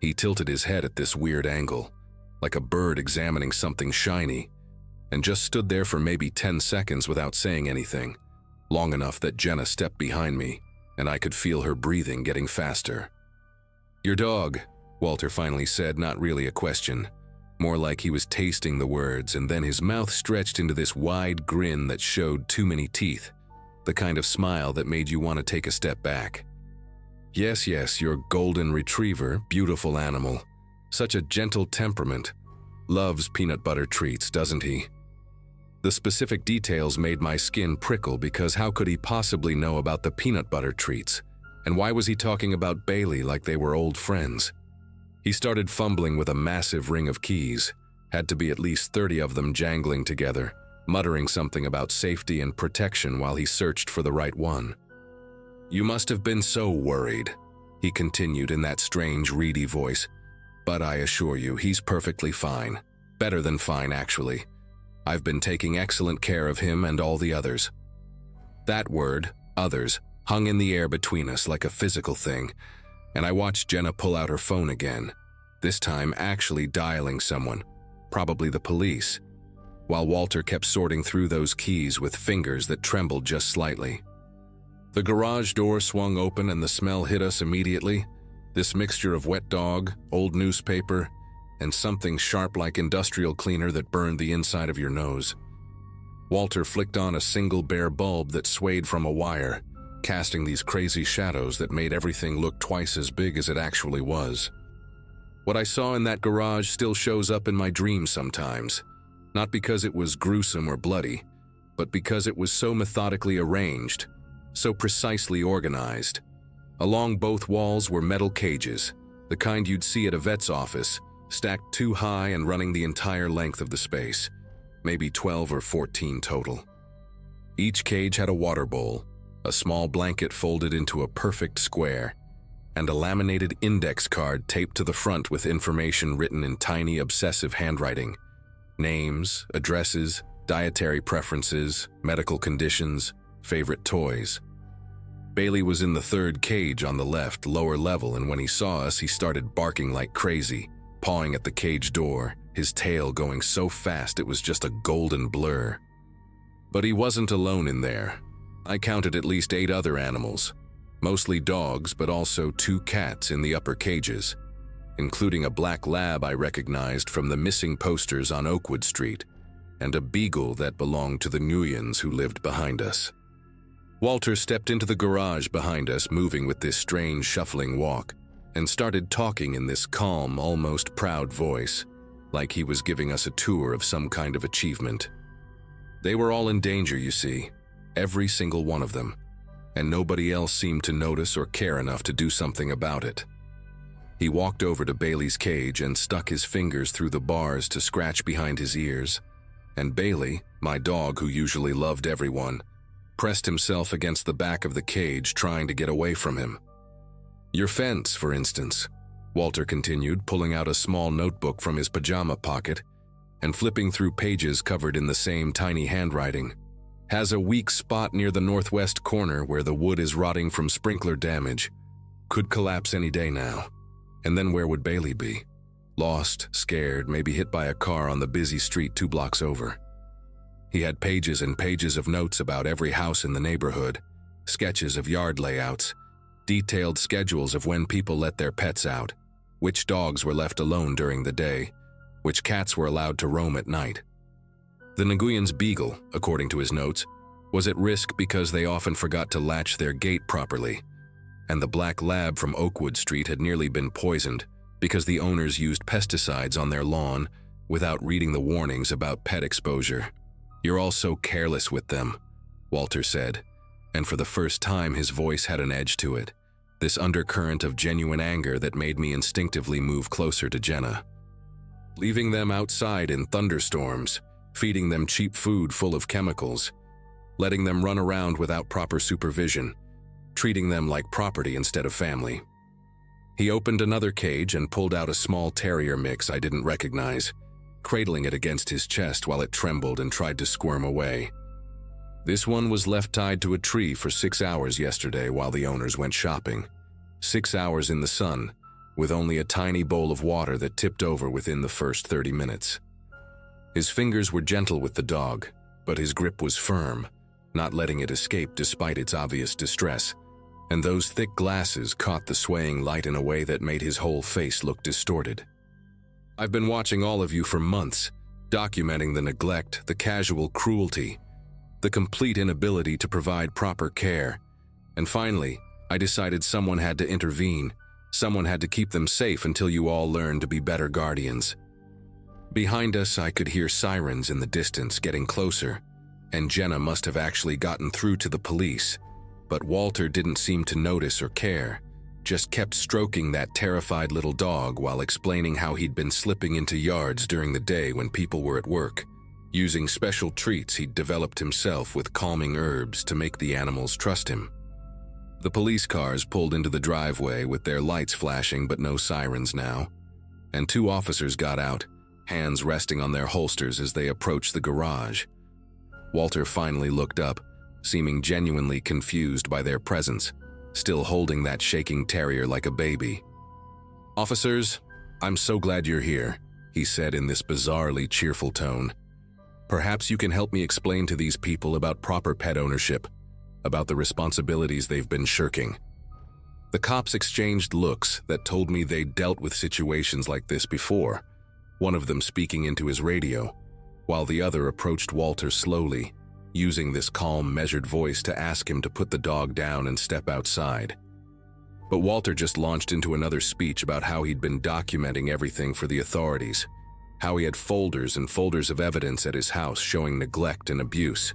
He tilted his head at this weird angle, like a bird examining something shiny, and just stood there for maybe 10 seconds without saying anything, long enough that Jenna stepped behind me, and I could feel her breathing getting faster. "Your dog," Walter finally said, not really a question, more like he was tasting the words, and then his mouth stretched into this wide grin that showed too many teeth, the kind of smile that made you want to take a step back. Yes, your golden retriever, beautiful animal. Such a gentle temperament. Loves peanut butter treats, doesn't he?" The specific details made my skin prickle because how could he possibly know about the peanut butter treats? And why was he talking about Bailey like they were old friends? He started fumbling with a massive ring of keys. Had to be at least 30 of them jangling together, muttering something about safety and protection while he searched for the right one. "You must have been so worried," he continued in that strange, reedy voice. "But I assure you, he's perfectly fine. Better than fine, actually. I've been taking excellent care of him and all the others." That word, others, hung in the air between us like a physical thing, and I watched Jenna pull out her phone again, this time actually dialing someone, probably the police, while Walter kept sorting through those keys with fingers that trembled just slightly. The garage door swung open and the smell hit us immediately, this mixture of wet dog, old newspaper, and something sharp like industrial cleaner that burned the inside of your nose. Walter flicked on a single bare bulb that swayed from a wire, casting these crazy shadows that made everything look twice as big as it actually was. What I saw in that garage still shows up in my dreams sometimes, not because it was gruesome or bloody, but because it was so methodically arranged, so precisely organized. Along both walls were metal cages, the kind you'd see at a vet's office, stacked too high and running the entire length of the space, maybe 12 or 14 total. Each cage had a water bowl, a small blanket folded into a perfect square, and a laminated index card taped to the front with information written in tiny, obsessive handwriting. Names, addresses, dietary preferences, medical conditions, favorite toys. Bailey was in the third cage on the left, lower level, and when he saw us, he started barking like crazy, pawing at the cage door, his tail going so fast it was just a golden blur. But he wasn't alone in there. I counted at least 8 other animals, mostly dogs, but also 2 cats in the upper cages, including a black lab I recognized from the missing posters on Oakwood Street, and a beagle that belonged to the Nguyens who lived behind us. Walter stepped into the garage behind us, moving with this strange shuffling walk, and started talking in this calm, almost proud voice, like he was giving us a tour of some kind of achievement. They were all in danger, you see, every single one of them, and nobody else seemed to notice or care enough to do something about it. He walked over to Bailey's cage and stuck his fingers through the bars to scratch behind his ears, and Bailey, my dog who usually loved everyone, pressed himself against the back of the cage trying to get away from him. "Your fence, for instance," Walter continued, pulling out a small notebook from his pajama pocket and flipping through pages covered in the same tiny handwriting, "has a weak spot near the northwest corner where the wood is rotting from sprinkler damage. Could collapse any day now. And then where would Bailey be? Lost, scared, maybe hit by a car on the busy street 2 blocks over." He had pages and pages of notes about every house in the neighborhood, sketches of yard layouts, detailed schedules of when people let their pets out, which dogs were left alone during the day, which cats were allowed to roam at night. The Nguyens' beagle, according to his notes, was at risk because they often forgot to latch their gate properly, and the black lab from Oakwood Street had nearly been poisoned because the owners used pesticides on their lawn without reading the warnings about pet exposure. "You're all so careless with them," Walter said, and for the first time his voice had an edge to it, this undercurrent of genuine anger that made me instinctively move closer to Jenna. "Leaving them outside in thunderstorms, feeding them cheap food full of chemicals, letting them run around without proper supervision, treating them like property instead of family." He opened another cage and pulled out a small terrier mix I didn't recognize, cradling it against his chest while it trembled and tried to squirm away. "This one was left tied to a tree for 6 hours yesterday while the owners went shopping. 6 hours in the sun, with only a tiny bowl of water that tipped over within the first 30 minutes. His fingers were gentle with the dog, but his grip was firm, not letting it escape despite its obvious distress, and those thick glasses caught the swaying light in a way that made his whole face look distorted. I've been watching all of you for months, documenting the neglect, the casual cruelty, the complete inability to provide proper care, and finally, I decided someone had to intervene. Someone had to keep them safe until you all learned to be better guardians. Behind us, I could hear sirens in the distance getting closer, and Jenna must have actually gotten through to the police, but Walter didn't seem to notice or care, just kept stroking that terrified little dog while explaining how he'd been slipping into yards during the day when people were at work, using special treats he'd developed himself with calming herbs to make the animals trust him. The police cars pulled into the driveway with their lights flashing but no sirens now, and 2 officers got out, hands resting on their holsters as they approached the garage. Walter finally looked up, seeming genuinely confused by their presence, still holding that shaking terrier like a baby. "Officers, I'm so glad you're here," he said in this bizarrely cheerful tone. "Perhaps you can help me explain to these people about proper pet ownership, about the responsibilities they've been shirking." The cops exchanged looks that told me they'd dealt with situations like this before, one of them speaking into his radio, while the other approached Walter slowly, using this calm, measured voice to ask him to put the dog down and step outside. But Walter just launched into another speech about how he'd been documenting everything for the authorities, how he had folders and folders of evidence at his house showing neglect and abuse,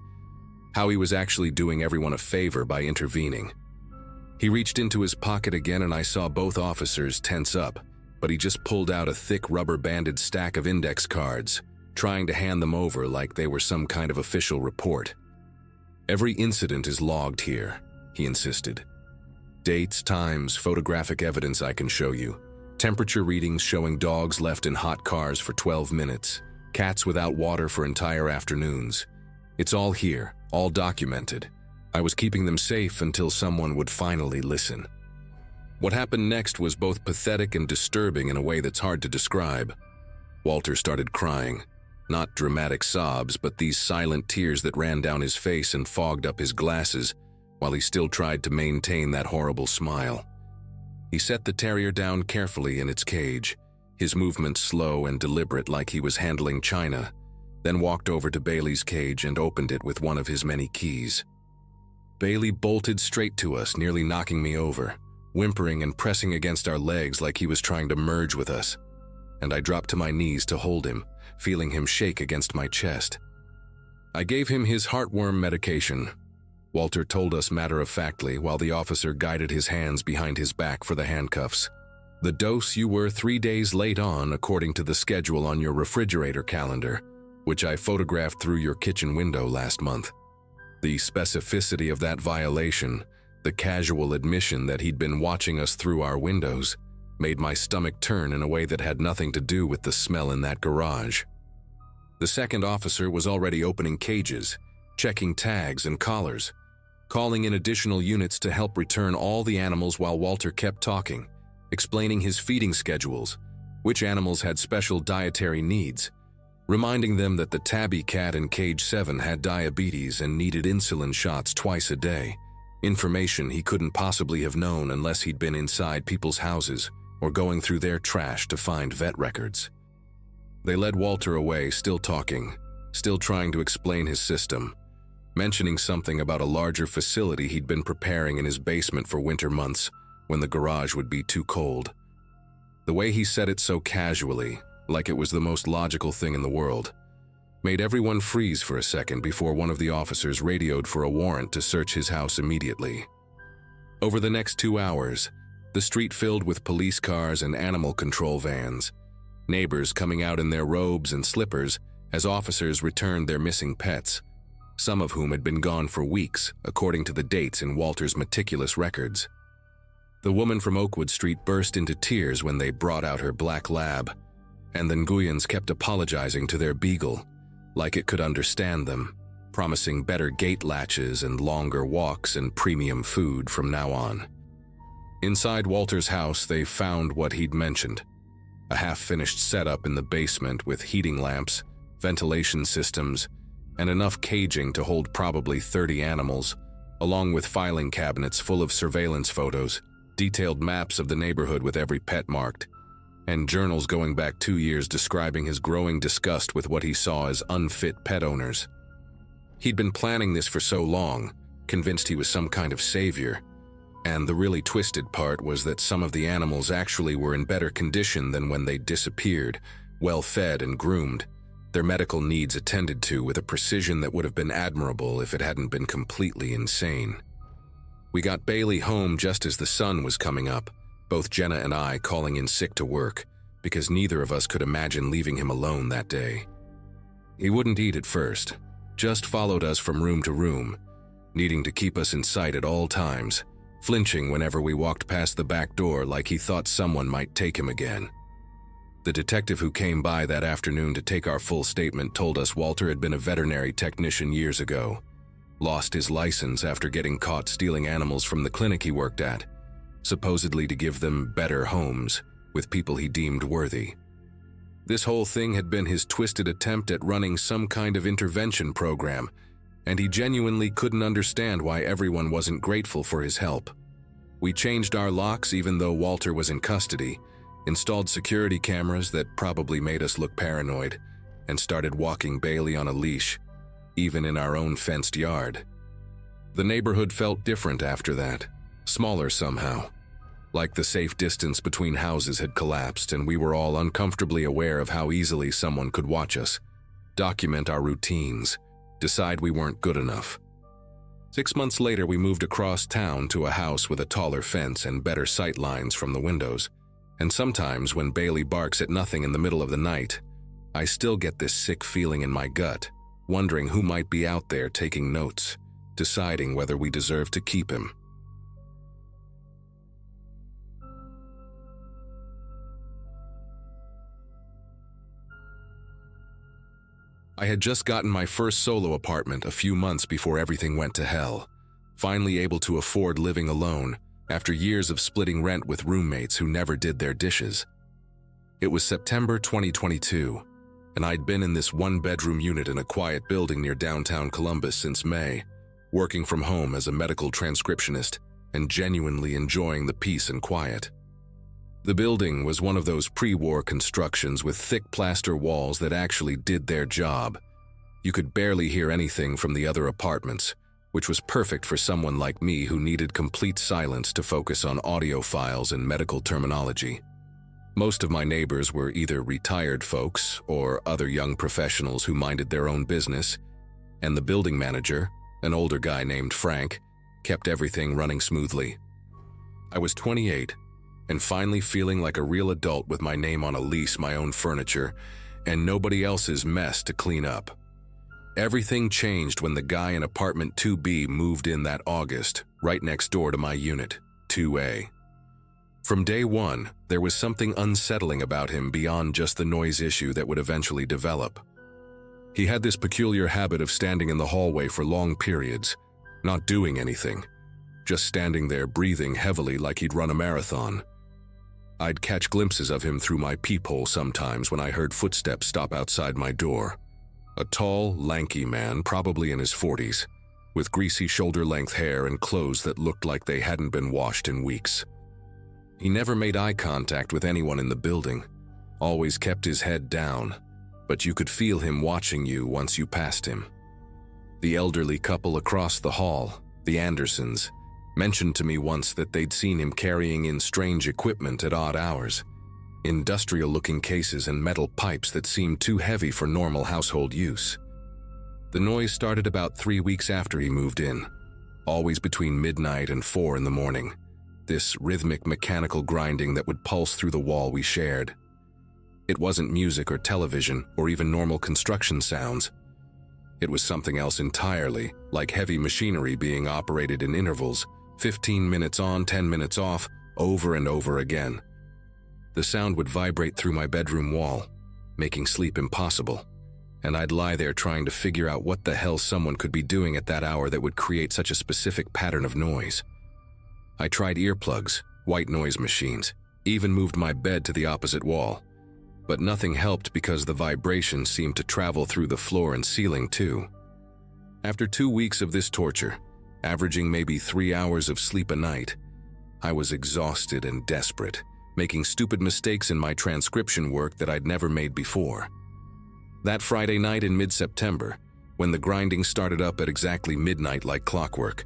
how he was actually doing everyone a favor by intervening. He reached into his pocket again and I saw both officers tense up, but he just pulled out a thick rubber-banded stack of index cards, trying to hand them over like they were some kind of official report. "Every incident is logged here," he insisted. "Dates, times, photographic evidence I can show you. Temperature readings showing dogs left in hot cars for 12 minutes, cats without water for entire afternoons. It's all here, all documented. I was keeping them safe until someone would finally listen." What happened next was both pathetic and disturbing in a way that's hard to describe. Walter started crying. Not dramatic sobs, but these silent tears that ran down his face and fogged up his glasses, while he still tried to maintain that horrible smile. He set the terrier down carefully in its cage, his movements slow and deliberate like he was handling china, then walked over to Bailey's cage and opened it with one of his many keys. Bailey bolted straight to us, nearly knocking me over, whimpering and pressing against our legs like he was trying to merge with us, and I dropped to my knees to hold him, feeling him shake against my chest. I gave him his heartworm medication, Walter told us matter-of-factly while the officer guided his hands behind his back for the handcuffs. "The dose you were 3 days late on according to the schedule on your refrigerator calendar, which I photographed through your kitchen window last month." The specificity of that violation, the casual admission that he'd been watching us through our windows, made my stomach turn in a way that had nothing to do with the smell in that garage. The second officer was already opening cages, checking tags and collars, calling in additional units to help return all the animals while Walter kept talking, explaining his feeding schedules, which animals had special dietary needs, reminding them that the tabby cat in cage 7 had diabetes and needed insulin shots twice a day, information he couldn't possibly have known unless he'd been inside people's houses or going through their trash to find vet records. They led Walter away, still talking, still trying to explain his system, mentioning something about a larger facility he'd been preparing in his basement for winter months when the garage would be too cold. The way he said it so casually, like it was the most logical thing in the world, made everyone freeze for a second before one of the officers radioed for a warrant to search his house immediately. Over the next 2 hours, the street filled with police cars and animal control vans, neighbors coming out in their robes and slippers as officers returned their missing pets, some of whom had been gone for weeks, according to the dates in Walter's meticulous records. The woman from Oakwood Street burst into tears when they brought out her black lab, and the Nguyens kept apologizing to their beagle, like it could understand them, promising better gate latches and longer walks and premium food from now on. Inside Walter's house, they found what he'd mentioned: a half-finished setup in the basement with heating lamps, ventilation systems, and enough caging to hold probably 30 animals, along with filing cabinets full of surveillance photos, detailed maps of the neighborhood with every pet marked, and journals going back 2 years describing his growing disgust with what he saw as unfit pet owners. He'd been planning this for so long, convinced he was some kind of savior, and the really twisted part was that some of the animals actually were in better condition than when they disappeared, well-fed and groomed, their medical needs attended to with a precision that would have been admirable if it hadn't been completely insane. We got Bailey home just as the sun was coming up, both Jenna and I calling in sick to work, because neither of us could imagine leaving him alone that day. He wouldn't eat at first, just followed us from room to room, needing to keep us in sight at all times, flinching whenever we walked past the back door like he thought someone might take him again. The detective who came by that afternoon to take our full statement told us Walter had been a veterinary technician years ago, lost his license after getting caught stealing animals from the clinic he worked at, supposedly to give them better homes with people he deemed worthy. This whole thing had been his twisted attempt at running some kind of intervention program, and he genuinely couldn't understand why everyone wasn't grateful for his help. We changed our locks even though Walter was in custody, installed security cameras that probably made us look paranoid, and started walking Bailey on a leash, even in our own fenced yard. The neighborhood felt different after that, smaller somehow, like the safe distance between houses had collapsed and we were all uncomfortably aware of how easily someone could watch us, document our routines, decide we weren't good enough. 6 months later, we moved across town to a house with a taller fence and better sight lines from the windows. And sometimes when Bailey barks at nothing in the middle of the night, I still get this sick feeling in my gut, wondering who might be out there taking notes, deciding whether we deserve to keep him. I had just gotten my first solo apartment a few months before everything went to hell, finally able to afford living alone after years of splitting rent with roommates who never did their dishes. It was September 2022, and I'd been in this one-bedroom unit in a quiet building near downtown Columbus since May, working from home as a medical transcriptionist and genuinely enjoying the peace and quiet. The building was one of those pre-war constructions with thick plaster walls that actually did their job. You could barely hear anything from the other apartments, which was perfect for someone like me who needed complete silence to focus on audio files and medical terminology. Most of my neighbors were either retired folks or other young professionals who minded their own business, and the building manager, an older guy named Frank, kept everything running smoothly. I was 28, and finally feeling like a real adult with my name on a lease, my own furniture, and nobody else's mess to clean up. Everything changed when the guy in apartment 2B moved in that August, right next door to my unit, 2A. From day one, there was something unsettling about him beyond just the noise issue that would eventually develop. He had this peculiar habit of standing in the hallway for long periods, not doing anything, just standing there breathing heavily like he'd run a marathon. I'd catch glimpses of him through my peephole sometimes when I heard footsteps stop outside my door. A tall, lanky man, probably in his 40s, with greasy shoulder-length hair and clothes that looked like they hadn't been washed in weeks. He never made eye contact with anyone in the building, always kept his head down, but you could feel him watching you once you passed him. The elderly couple across the hall, the Andersons, mentioned to me once that they'd seen him carrying in strange equipment at odd hours, industrial-looking cases and metal pipes that seemed too heavy for normal household use. The noise started about 3 weeks after he moved in, always between midnight and 4 in the morning, this rhythmic mechanical grinding that would pulse through the wall we shared. It wasn't music or television or even normal construction sounds. It was something else entirely, like heavy machinery being operated in intervals, 15 minutes on, 10 minutes off, over and over again. The sound would vibrate through my bedroom wall, making sleep impossible, and I'd lie there trying to figure out what the hell someone could be doing at that hour that would create such a specific pattern of noise. I tried earplugs, white noise machines, even moved my bed to the opposite wall. But nothing helped because the vibration seemed to travel through the floor and ceiling too. After 2 weeks of this torture, averaging maybe 3 hours of sleep a night, I was exhausted and desperate, making stupid mistakes in my transcription work that I'd never made before. That Friday night in mid-September, when the grinding started up at exactly midnight like clockwork,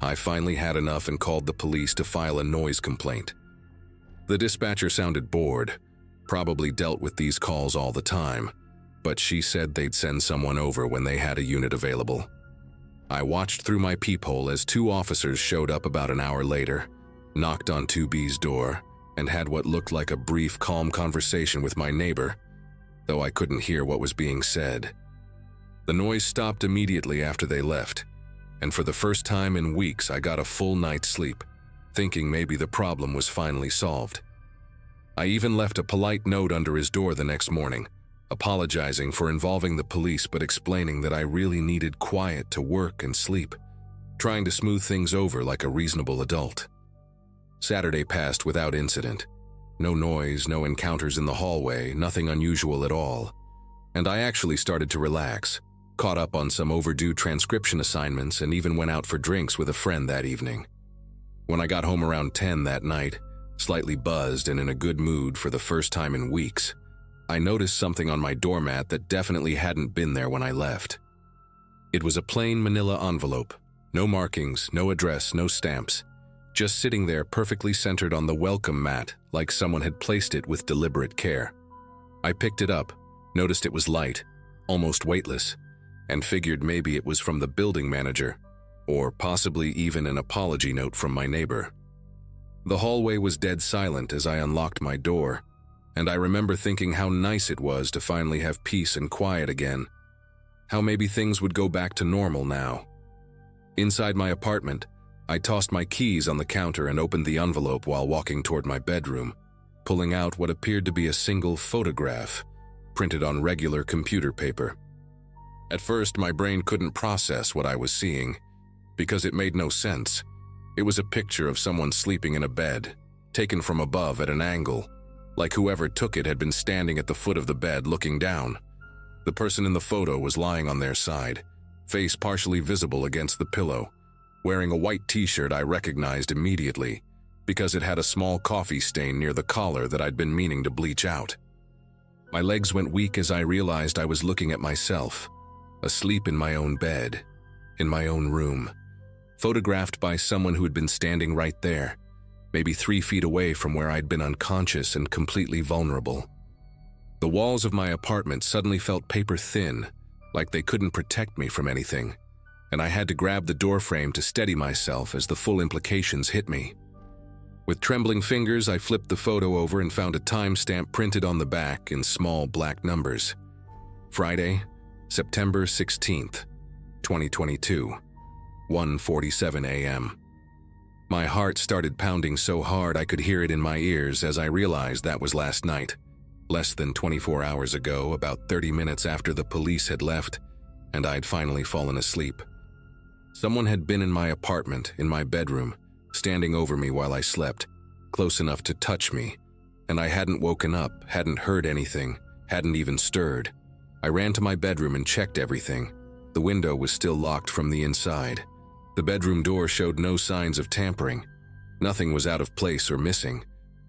I finally had enough and called the police to file a noise complaint. The dispatcher sounded bored, probably dealt with these calls all the time, but she said they'd send someone over when they had a unit available. I watched through my peephole as 2 officers showed up about an hour later, knocked on 2B's door, and had what looked like a brief, calm conversation with my neighbor, though I couldn't hear what was being said. The noise stopped immediately after they left, and for the first time in weeks I got a full night's sleep, thinking maybe the problem was finally solved. I even left a polite note under his door the next morning, apologizing for involving the police but explaining that I really needed quiet to work and sleep, trying to smooth things over like a reasonable adult. Saturday passed without incident. No noise, no encounters in the hallway, nothing unusual at all. And I actually started to relax, caught up on some overdue transcription assignments, and even went out for drinks with a friend that evening. When I got home around 10 that night, slightly buzzed and in a good mood for the first time in weeks, I noticed something on my doormat that definitely hadn't been there when I left. It was a plain manila envelope, no markings, no address, no stamps, just sitting there perfectly centered on the welcome mat like someone had placed it with deliberate care. I picked it up, noticed it was light, almost weightless, and figured maybe it was from the building manager, or possibly even an apology note from my neighbor. The hallway was dead silent as I unlocked my door, and I remember thinking how nice it was to finally have peace and quiet again, how maybe things would go back to normal now. Inside my apartment, I tossed my keys on the counter and opened the envelope while walking toward my bedroom, pulling out what appeared to be a single photograph, printed on regular computer paper. At first, my brain couldn't process what I was seeing, because it made no sense. It was a picture of someone sleeping in a bed, taken from above at an angle, like whoever took it had been standing at the foot of the bed looking down. The person in the photo was lying on their side, face partially visible against the pillow, wearing a white t-shirt I recognized immediately, because it had a small coffee stain near the collar that I'd been meaning to bleach out. My legs went weak as I realized I was looking at myself, asleep in my own bed, in my own room, photographed by someone who had been standing right there, maybe 3 feet away from where I'd been unconscious and completely vulnerable. The walls of my apartment suddenly felt paper thin, like they couldn't protect me from anything, and I had to grab the doorframe to steady myself as the full implications hit me. With trembling fingers, I flipped the photo over and found a timestamp printed on the back in small black numbers. Friday, September 16th, 2022, 1:47 a.m. My heart started pounding so hard I could hear it in my ears as I realized that was last night, less than 24 hours ago, about 30 minutes after the police had left, and I'd finally fallen asleep. Someone had been in my apartment, in my bedroom, standing over me while I slept, close enough to touch me, and I hadn't woken up, hadn't heard anything, hadn't even stirred. I ran to my bedroom and checked everything. The window was still locked from the inside. The bedroom door showed no signs of tampering. Nothing was out of place or missing.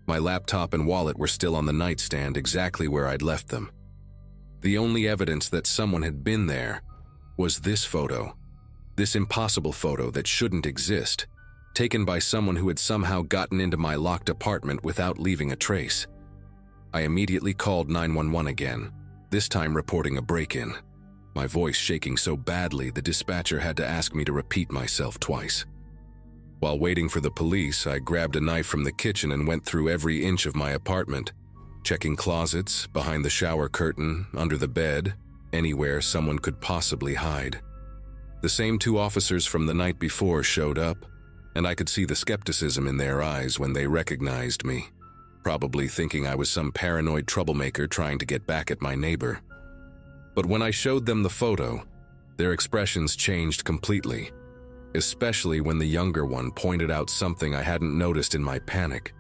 My laptop and wallet were still on the nightstand exactly where I'd left them. The only evidence that someone had been there was this photo. This impossible photo that shouldn't exist, taken by someone who had somehow gotten into my locked apartment without leaving a trace. I immediately called 911 again, this time reporting a break-in. My voice shaking so badly the dispatcher had to ask me to repeat myself twice. While waiting for the police, I grabbed a knife from the kitchen and went through every inch of my apartment, checking closets, behind the shower curtain, under the bed, anywhere someone could possibly hide. The same 2 officers from the night before showed up, and I could see the skepticism in their eyes when they recognized me, probably thinking I was some paranoid troublemaker trying to get back at my neighbor. But when I showed them the photo, their expressions changed completely. especially when the younger one pointed out something I hadn't noticed in my panic.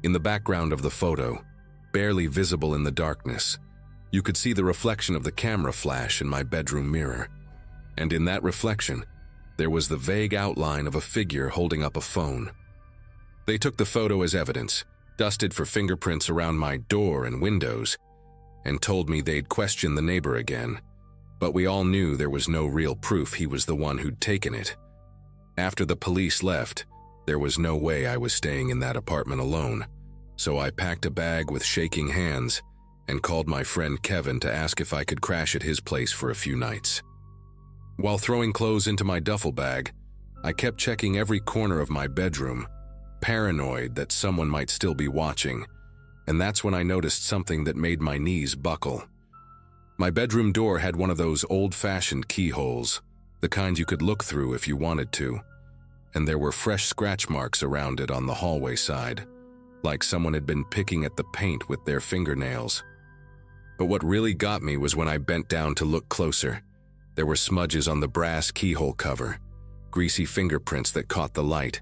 In the background of the photo, barely visible in the darkness, you could see the reflection of the camera flash in my bedroom mirror. And in that reflection, there was the vague outline of a figure holding up a phone. They took the photo as evidence, dusted for fingerprints around my door and windows, and told me they'd question the neighbor again. But we all knew there was no real proof he was the one who'd taken it. After the police left, there was no way I was staying in that apartment alone, so I packed a bag with shaking hands and called my friend Kevin to ask if I could crash at his place for a few nights. While throwing clothes into my duffel bag, I kept checking every corner of my bedroom, paranoid that someone might still be watching, and that's when I noticed something that made my knees buckle. My bedroom door had one of those old-fashioned keyholes, the kind you could look through if you wanted to, and there were fresh scratch marks around it on the hallway side, like someone had been picking at the paint with their fingernails. But what really got me was when I bent down to look closer. There were smudges on the brass keyhole cover, greasy fingerprints that caught the light,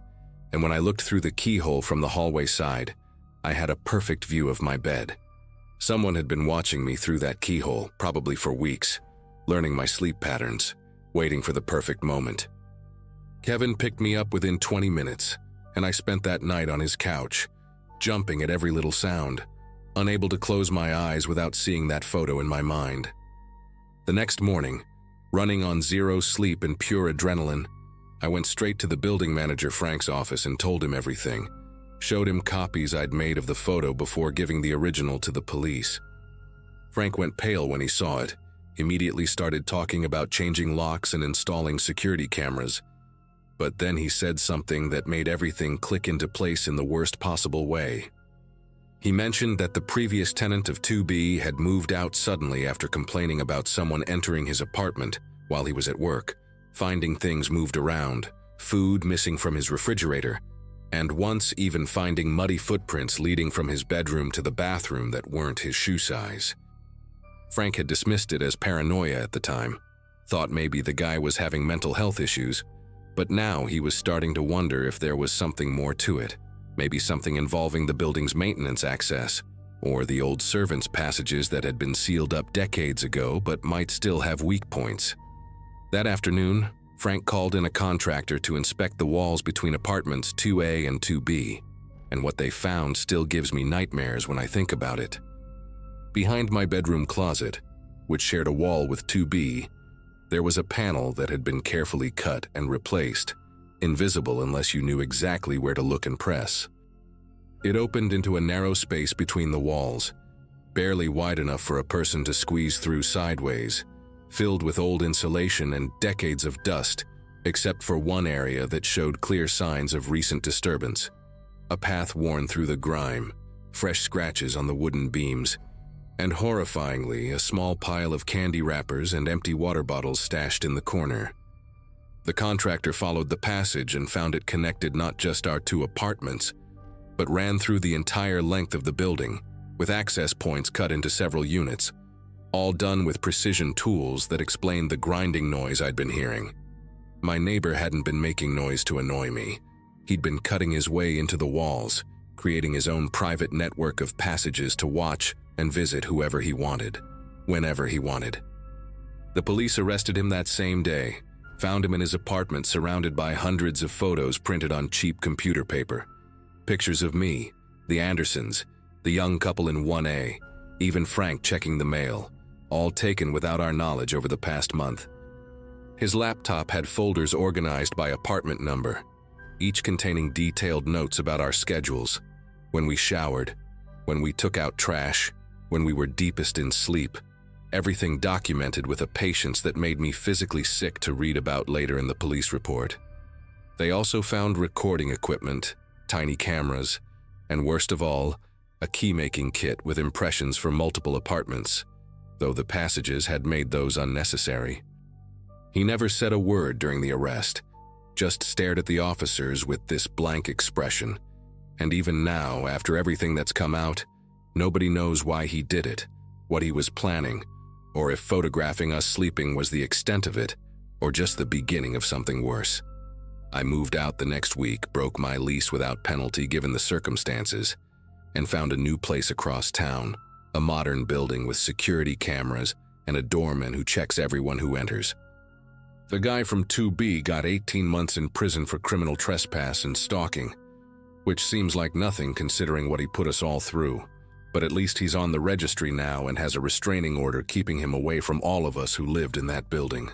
and when I looked through the keyhole from the hallway side, I had a perfect view of my bed. Someone had been watching me through that keyhole, probably for weeks, learning my sleep patterns, waiting for the perfect moment. Kevin picked me up within 20 minutes, and I spent that night on his couch, jumping at every little sound, unable to close my eyes without seeing that photo in my mind. The next morning, running on zero sleep and pure adrenaline, I went straight to the building manager Frank's office and told him everything, showed him copies I'd made of the photo before giving the original to the police. Frank went pale when he saw it, immediately started talking about changing locks and installing security cameras, but then he said something that made everything click into place in the worst possible way. He mentioned that the previous tenant of 2B had moved out suddenly after complaining about someone entering his apartment while he was at work, finding things moved around, food missing from his refrigerator, and once even finding muddy footprints leading from his bedroom to the bathroom that weren't his shoe size. Frank had dismissed it as paranoia at the time, thought maybe the guy was having mental health issues, but now he was starting to wonder if there was something more to it. Maybe something involving the building's maintenance access, or the old servants' passages that had been sealed up decades ago but might still have weak points. That afternoon, Frank called in a contractor to inspect the walls between apartments 2A and 2B, and what they found still gives me nightmares when I think about it. Behind my bedroom closet, which shared a wall with 2B, there was a panel that had been carefully cut and replaced, invisible unless you knew exactly where to look and press. It opened into a narrow space between the walls, barely wide enough for a person to squeeze through sideways, filled with old insulation and decades of dust, except for one area that showed clear signs of recent disturbance. A path worn through the grime, fresh scratches on the wooden beams, and horrifyingly, a small pile of candy wrappers and empty water bottles stashed in the corner. The contractor followed the passage and found it connected not just our two apartments, but ran through the entire length of the building, with access points cut into several units, all done with precision tools that explained the grinding noise I'd been hearing. My neighbor hadn't been making noise to annoy me. He'd been cutting his way into the walls, creating his own private network of passages to watch and visit whoever he wanted, whenever he wanted. The police arrested him that same day, found him in his apartment surrounded by hundreds of photos printed on cheap computer paper. Pictures of me, the Andersons, the young couple in 1A, even Frank checking the mail, all taken without our knowledge over the past month. His laptop had folders organized by apartment number, each containing detailed notes about our schedules, when we showered, when we took out trash, when we were deepest in sleep, everything documented with a patience that made me physically sick to read about later in the police report. They also found recording equipment, tiny cameras, and worst of all, a key-making kit with impressions for multiple apartments, though the passages had made those unnecessary. He never said a word during the arrest, just stared at the officers with this blank expression, and even now, after everything that's come out, nobody knows why he did it, what he was planning, or if photographing us sleeping was the extent of it, or just the beginning of something worse. I moved out the next week, broke my lease without penalty given the circumstances, and found a new place across town, a modern building with security cameras and a doorman who checks everyone who enters. The guy from 2B got 18 months in prison for criminal trespass and stalking, which seems like nothing considering what he put us all through, but at least he's on the registry now and has a restraining order keeping him away from all of us who lived in that building.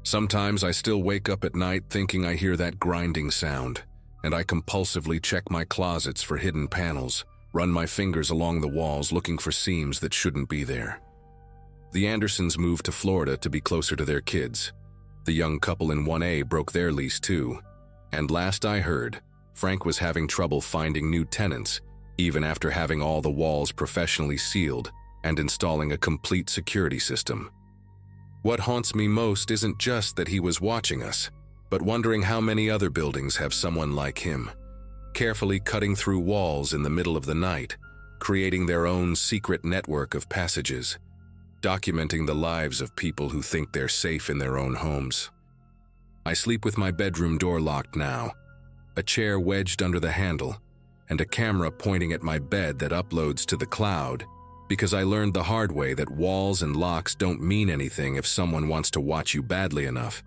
Sometimes I still wake up at night thinking I hear that grinding sound, and I compulsively check my closets for hidden panels, run my fingers along the walls looking for seams that shouldn't be there. The Andersons moved to Florida to be closer to their kids. The young couple in 1A broke their lease too, and last I heard, Frank was having trouble finding new tenants, even after having all the walls professionally sealed and installing a complete security system. What haunts me most isn't just that he was watching us, but wondering how many other buildings have someone like him, carefully cutting through walls in the middle of the night, creating their own secret network of passages, documenting the lives of people who think they're safe in their own homes. I sleep with my bedroom door locked now, a chair wedged under the handle, and a camera pointing at my bed that uploads to the cloud, because I learned the hard way that walls and locks don't mean anything if someone wants to watch you badly enough.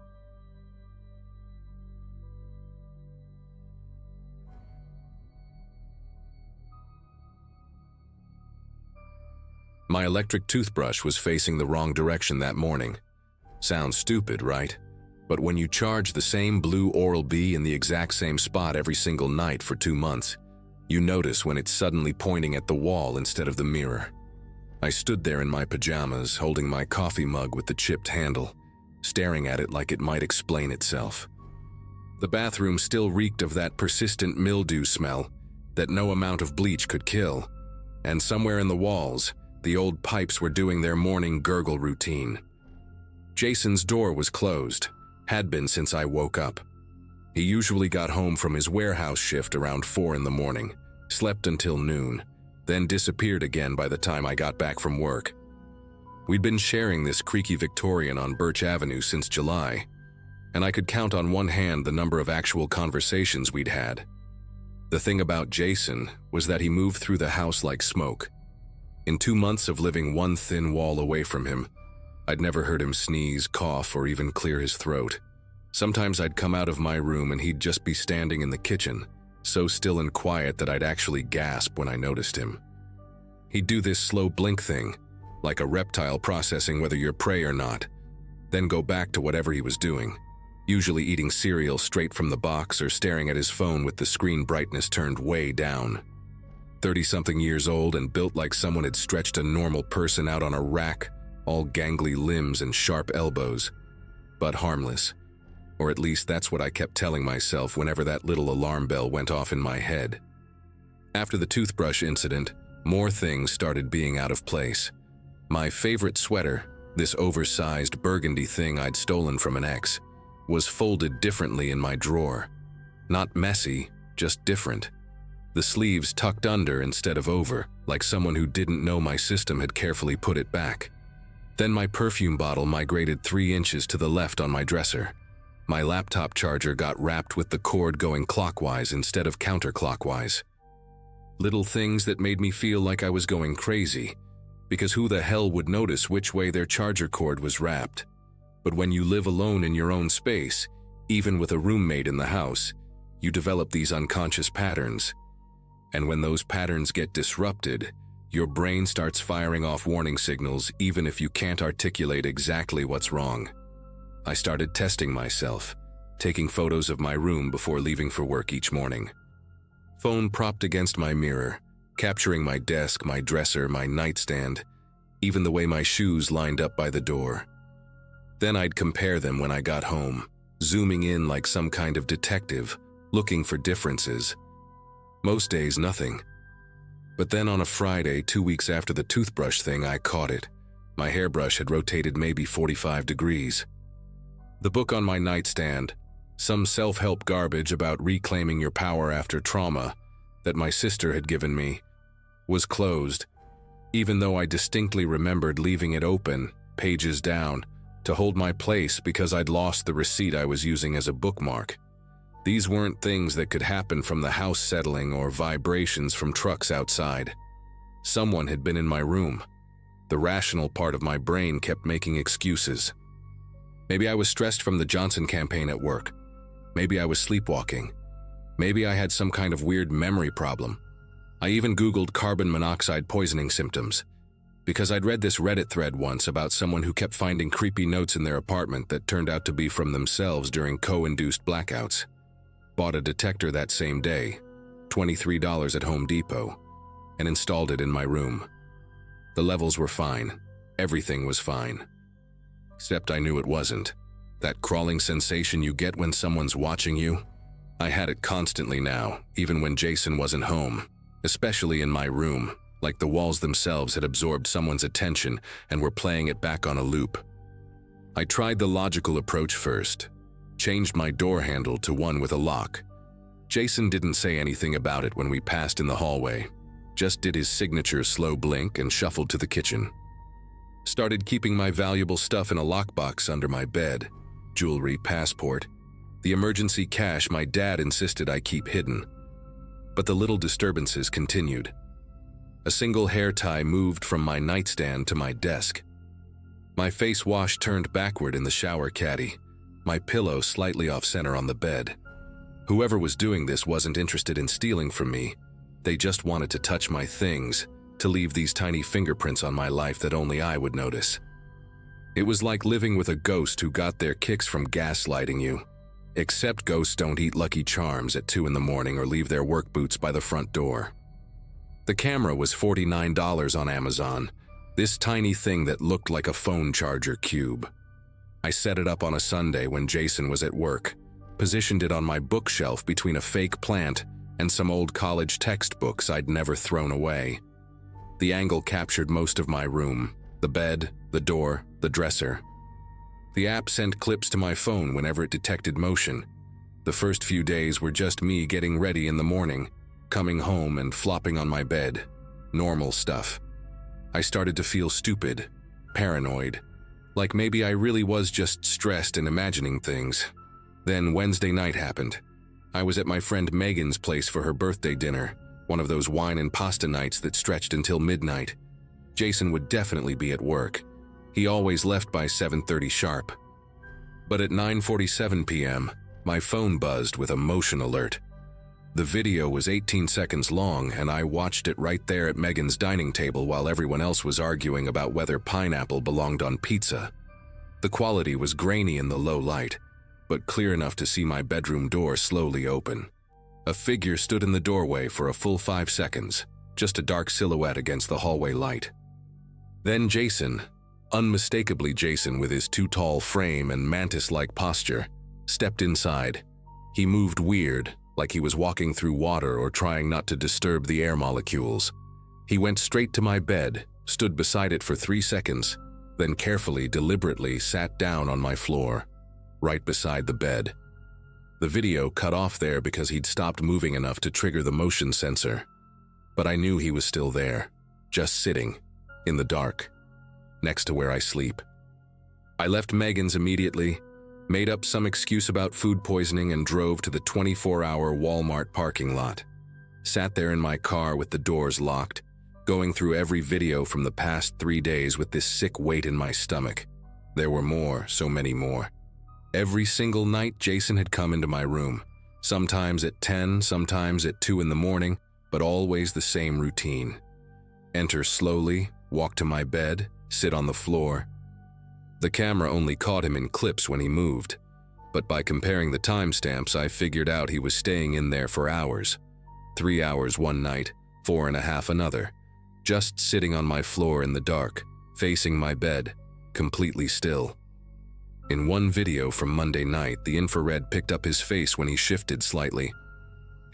My electric toothbrush was facing the wrong direction that morning. Sounds stupid, right? But when you charge the same blue Oral-B in the exact same spot every single night for 2 months, you notice when it's suddenly pointing at the wall instead of the mirror. I stood there in my pajamas, holding my coffee mug with the chipped handle, staring at it like it might explain itself. The bathroom still reeked of that persistent mildew smell that no amount of bleach could kill, and somewhere in the walls, the old pipes were doing their morning gurgle routine. Jason's door was closed, had been since I woke up. He usually got home from his warehouse shift around 4 in the morning, slept until noon, then disappeared again by the time I got back from work. We'd been sharing this creaky Victorian on Birch Avenue since July, and I could count on one hand the number of actual conversations we'd had. The thing about Jason was that he moved through the house like smoke. In 2 months of living one thin wall away from him, I'd never heard him sneeze, cough, or even clear his throat. Sometimes I'd come out of my room and he'd just be standing in the kitchen, so still and quiet that I'd actually gasp when I noticed him. He'd do this slow blink thing, like a reptile processing whether you're prey or not, then go back to whatever he was doing, usually eating cereal straight from the box or staring at his phone with the screen brightness turned way down. 30-something years old and built like someone had stretched a normal person out on a rack, all gangly limbs and sharp elbows, but harmless. Or at least that's what I kept telling myself whenever that little alarm bell went off in my head. After the toothbrush incident, more things started being out of place. My favorite sweater, this oversized burgundy thing I'd stolen from an ex, was folded differently in my drawer. Not messy, just different. The sleeves tucked under instead of over, like someone who didn't know my system had carefully put it back. Then my perfume bottle migrated 3 inches to the left on my dresser. My laptop charger got wrapped with the cord going clockwise instead of counterclockwise. Little things that made me feel like I was going crazy, because who the hell would notice which way their charger cord was wrapped? But when you live alone in your own space, even with a roommate in the house, you develop these unconscious patterns. And when those patterns get disrupted, your brain starts firing off warning signals even if you can't articulate exactly what's wrong. I started testing myself, taking photos of my room before leaving for work each morning. Phone propped against my mirror, capturing my desk, my dresser, my nightstand, even the way my shoes lined up by the door. Then I'd compare them when I got home, zooming in like some kind of detective, looking for differences. Most days, nothing. But then on a Friday, 2 weeks after the toothbrush thing, I caught it. My hairbrush had rotated maybe 45 degrees. The book on my nightstand, some self-help garbage about reclaiming your power after trauma that my sister had given me, was closed, even though I distinctly remembered leaving it open, pages down, to hold my place because I'd lost the receipt I was using as a bookmark. These weren't things that could happen from the house settling or vibrations from trucks outside. Someone had been in my room. The rational part of my brain kept making excuses. Maybe I was stressed from the Johnson campaign at work. Maybe I was sleepwalking. Maybe I had some kind of weird memory problem. I even Googled carbon monoxide poisoning symptoms, because I'd read this Reddit thread once about someone who kept finding creepy notes in their apartment that turned out to be from themselves during co-induced blackouts. Bought a detector that same day, $23 at Home Depot, and installed it in my room. The levels were fine. Everything was fine. Except I knew it wasn't. That crawling sensation you get when someone's watching you? I had it constantly now, even when Jason wasn't home, especially in my room, like the walls themselves had absorbed someone's attention and were playing it back on a loop. I tried the logical approach first, changed my door handle to one with a lock. Jason didn't say anything about it when we passed in the hallway, just did his signature slow blink and shuffled to the kitchen. Started keeping my valuable stuff in a lockbox under my bed, jewelry, passport, the emergency cash my dad insisted I keep hidden. But the little disturbances continued. A single hair tie moved from my nightstand to my desk. My face wash turned backward in the shower caddy, my pillow slightly off-center on the bed. Whoever was doing this wasn't interested in stealing from me. They just wanted to touch my things, to leave these tiny fingerprints on my life that only I would notice. It was like living with a ghost who got their kicks from gaslighting you. Except ghosts don't eat Lucky Charms at 2 in the morning or leave their work boots by the front door. The camera was $49 on Amazon, this tiny thing that looked like a phone charger cube. I set it up on a Sunday when Jason was at work, positioned it on my bookshelf between a fake plant and some old college textbooks I'd never thrown away. The angle captured most of my room, the bed, the door, the dresser. The app sent clips to my phone whenever it detected motion. The first few days were just me getting ready in the morning, coming home and flopping on my bed. Normal stuff. I started to feel stupid, paranoid, like maybe I really was just stressed and imagining things. Then Wednesday night happened. I was at my friend Megan's place for her birthday dinner, one of those wine and pasta nights that stretched until midnight. Jason would definitely be at work. He always left by 7:30 sharp. But at 9:47 p.m., my phone buzzed with a motion alert. The video was 18 seconds long, and I watched it right there at Megan's dining table while everyone else was arguing about whether pineapple belonged on pizza. The quality was grainy in the low light, but clear enough to see my bedroom door slowly open. A figure stood in the doorway for a full 5 seconds, just a dark silhouette against the hallway light. Then Jason, unmistakably Jason with his too tall frame and mantis-like posture, stepped inside. He moved weird, like he was walking through water or trying not to disturb the air molecules. He went straight to my bed, stood beside it for 3 seconds, then carefully, deliberately sat down on my floor, right beside the bed. The video cut off there because he'd stopped moving enough to trigger the motion sensor. But I knew he was still there, just sitting, in the dark, next to where I sleep. I left Megan's immediately, made up some excuse about food poisoning and drove to the 24-hour Walmart parking lot. Sat there in my car with the doors locked, going through every video from the past 3 days with this sick weight in my stomach. There were more, so many more. Every single night Jason had come into my room, sometimes at 10, sometimes at 2 in the morning, but always the same routine. Enter slowly, walk to my bed, sit on the floor. The camera only caught him in clips when he moved, but by comparing the timestamps I figured out he was staying in there for hours. 3 hours one night, 4.5 another, just sitting on my floor in the dark, facing my bed, completely still. In one video from Monday night, the infrared picked up his face when he shifted slightly.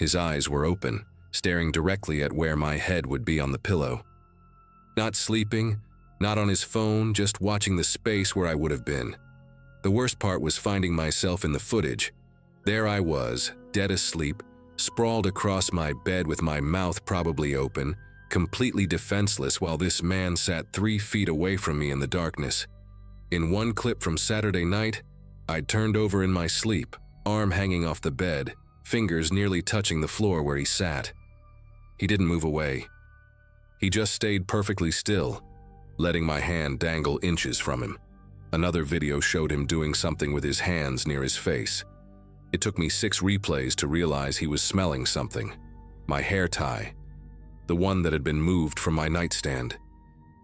His eyes were open, staring directly at where my head would be on the pillow. Not sleeping, not on his phone, just watching the space where I would have been. The worst part was finding myself in the footage. There I was, dead asleep, sprawled across my bed with my mouth probably open, completely defenseless while this man sat 3 feet away from me in the darkness. In one clip from Saturday night, I'd turned over in my sleep, arm hanging off the bed, fingers nearly touching the floor where he sat. He didn't move away. He just stayed perfectly still, letting my hand dangle inches from him. Another video showed him doing something with his hands near his face. It took me 6 replays to realize he was smelling something. My hair tie, the one that had been moved from my nightstand.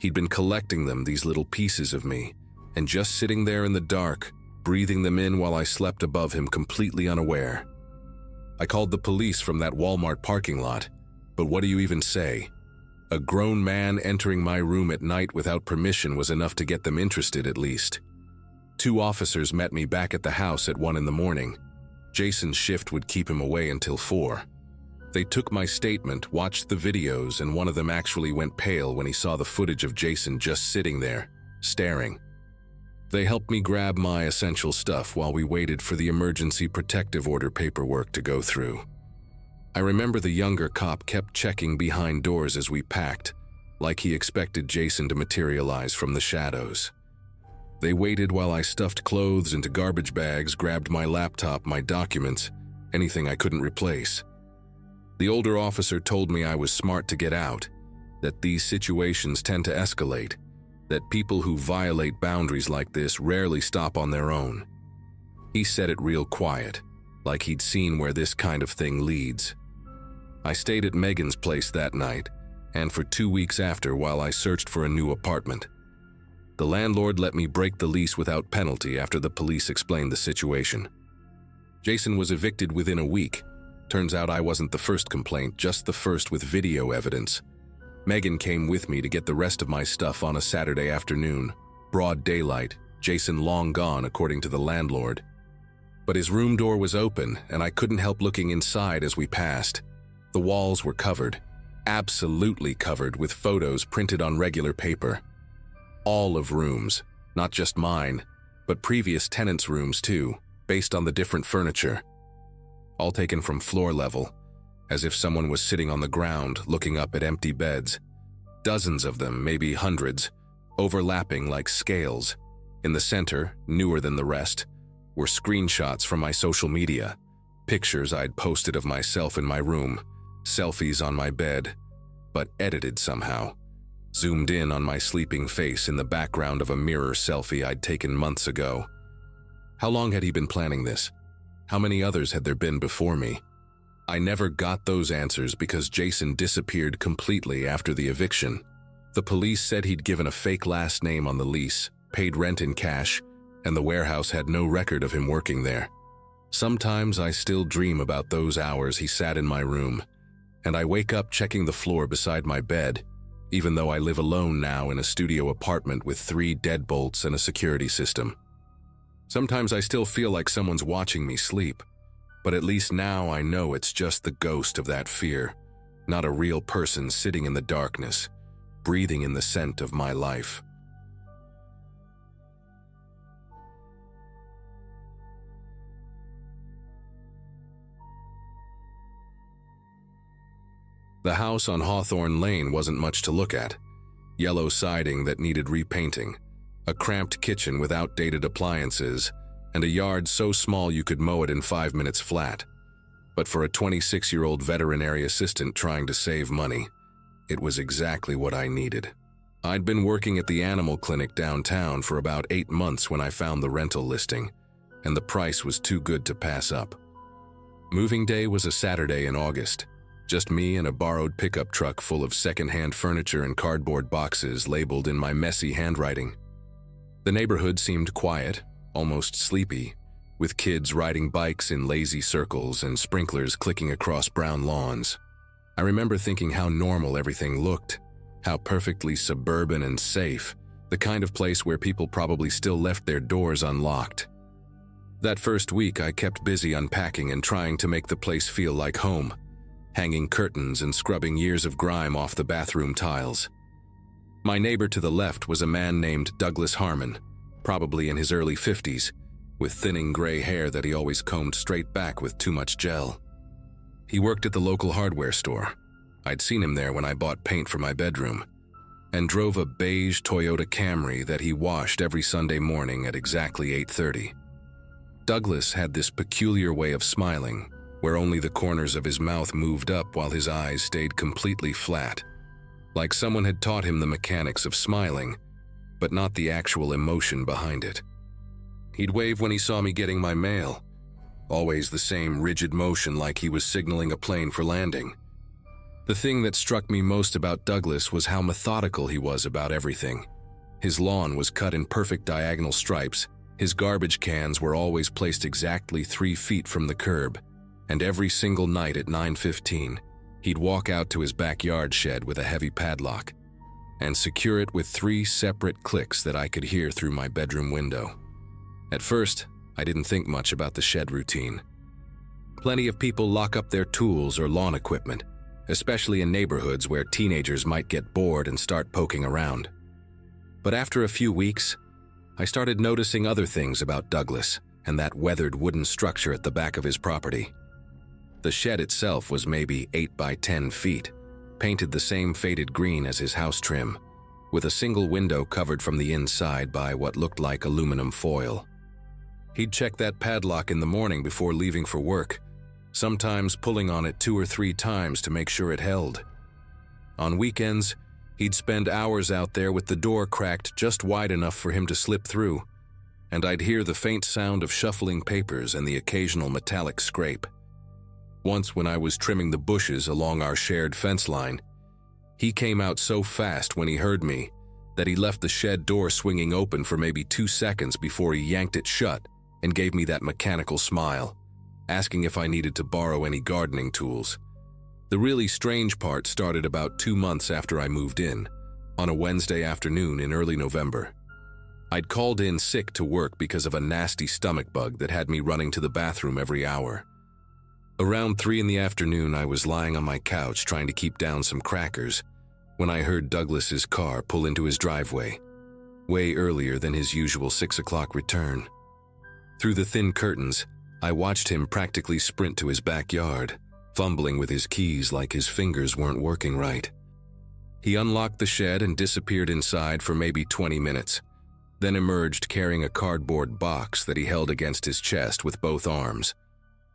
He'd been collecting them, these little pieces of me, and just sitting there in the dark, breathing them in while I slept above him, completely unaware. I called the police from that Walmart parking lot, but what do you even say? A grown man entering my room at night without permission was enough to get them interested, at least. 2 officers met me back at the house at 1 in the morning. Jason's shift would keep him away until 4. They took my statement, watched the videos, and one of them actually went pale when he saw the footage of Jason just sitting there, staring. They helped me grab my essential stuff while we waited for the emergency protective order paperwork to go through. I remember the younger cop kept checking behind doors as we packed, like he expected Jason to materialize from the shadows. They waited while I stuffed clothes into garbage bags, grabbed my laptop, my documents, anything I couldn't replace. The older officer told me I was smart to get out, that these situations tend to escalate, that people who violate boundaries like this rarely stop on their own. He said it real quiet, like he'd seen where this kind of thing leads. I stayed at Megan's place that night, and for 2 weeks after while I searched for a new apartment. The landlord let me break the lease without penalty after the police explained the situation. Jason was evicted within a week. Turns out I wasn't the first complaint, just the first with video evidence. Megan came with me to get the rest of my stuff on a Saturday afternoon. Broad daylight, Jason long gone according to the landlord. But his room door was open, and I couldn't help looking inside as we passed. The walls were covered, absolutely covered, with photos printed on regular paper. All of rooms, not just mine, but previous tenants' rooms too, based on the different furniture. All taken from floor level, as if someone was sitting on the ground looking up at empty beds. Dozens of them, maybe hundreds, overlapping like scales. In the center, newer than the rest, were screenshots from my social media, pictures I'd posted of myself in my room, selfies on my bed, but edited somehow, zoomed in on my sleeping face in the background of a mirror selfie I'd taken months ago. How long had he been planning this? How many others had there been before me? I never got those answers because Jason disappeared completely after the eviction. The police said he'd given a fake last name on the lease, paid rent in cash, and the warehouse had no record of him working there. Sometimes I still dream about those hours he sat in my room, and I wake up checking the floor beside my bed, even though I live alone now in a studio apartment with 3 deadbolts and a security system. Sometimes I still feel like someone's watching me sleep, but at least now I know it's just the ghost of that fear, not a real person sitting in the darkness, breathing in the scent of my life. The house on Hawthorne Lane wasn't much to look at. Yellow siding that needed repainting, a cramped kitchen with outdated appliances, and a yard so small you could mow it in 5 minutes flat. But for a 26-year-old veterinary assistant trying to save money, it was exactly what I needed. I'd been working at the animal clinic downtown for about 8 months when I found the rental listing, and the price was too good to pass up. Moving day was a Saturday in August. Just me and a borrowed pickup truck full of second-hand furniture and cardboard boxes labeled in my messy handwriting. The neighborhood seemed quiet, almost sleepy, with kids riding bikes in lazy circles and sprinklers clicking across brown lawns. I remember thinking how normal everything looked, how perfectly suburban and safe, the kind of place where people probably still left their doors unlocked. That first week I kept busy unpacking and trying to make the place feel like home, hanging curtains and scrubbing years of grime off the bathroom tiles. My neighbor to the left was a man named Douglas Harmon, probably in his early 50s, with thinning gray hair that he always combed straight back with too much gel. He worked at the local hardware store. I'd seen him there when I bought paint for my bedroom, and drove a beige Toyota Camry that he washed every Sunday morning at exactly 8:30. Douglas had this peculiar way of smiling, where only the corners of his mouth moved up while his eyes stayed completely flat, like someone had taught him the mechanics of smiling, but not the actual emotion behind it. He'd wave when he saw me getting my mail, always the same rigid motion like he was signaling a plane for landing. The thing that struck me most about Douglas was how methodical he was about everything. His lawn was cut in perfect diagonal stripes, his garbage cans were always placed exactly 3 feet from the curb, and every single night at 9:15, he'd walk out to his backyard shed with a heavy padlock and secure it with 3 separate clicks that I could hear through my bedroom window. At first, I didn't think much about the shed routine. Plenty of people lock up their tools or lawn equipment, especially in neighborhoods where teenagers might get bored and start poking around. But after a few weeks, I started noticing other things about Douglas and that weathered wooden structure at the back of his property. The shed itself was maybe 8 by 10 feet, painted the same faded green as his house trim, with a single window covered from the inside by what looked like aluminum foil. He'd check that padlock in the morning before leaving for work, sometimes pulling on it 2 or 3 times to make sure it held. On weekends, he'd spend hours out there with the door cracked just wide enough for him to slip through, and I'd hear the faint sound of shuffling papers and the occasional metallic scrape. Once when I was trimming the bushes along our shared fence line, he came out so fast when he heard me that he left the shed door swinging open for maybe 2 seconds before he yanked it shut and gave me that mechanical smile, asking if I needed to borrow any gardening tools. The really strange part started about 2 months after I moved in, on a Wednesday afternoon in early November. I'd called in sick to work because of a nasty stomach bug that had me running to the bathroom every hour. Around 3 in the afternoon, I was lying on my couch trying to keep down some crackers when I heard Douglas's car pull into his driveway, way earlier than his usual 6 o'clock return. Through the thin curtains, I watched him practically sprint to his backyard, fumbling with his keys like his fingers weren't working right. He unlocked the shed and disappeared inside for maybe 20 minutes, then emerged carrying a cardboard box that he held against his chest with both arms,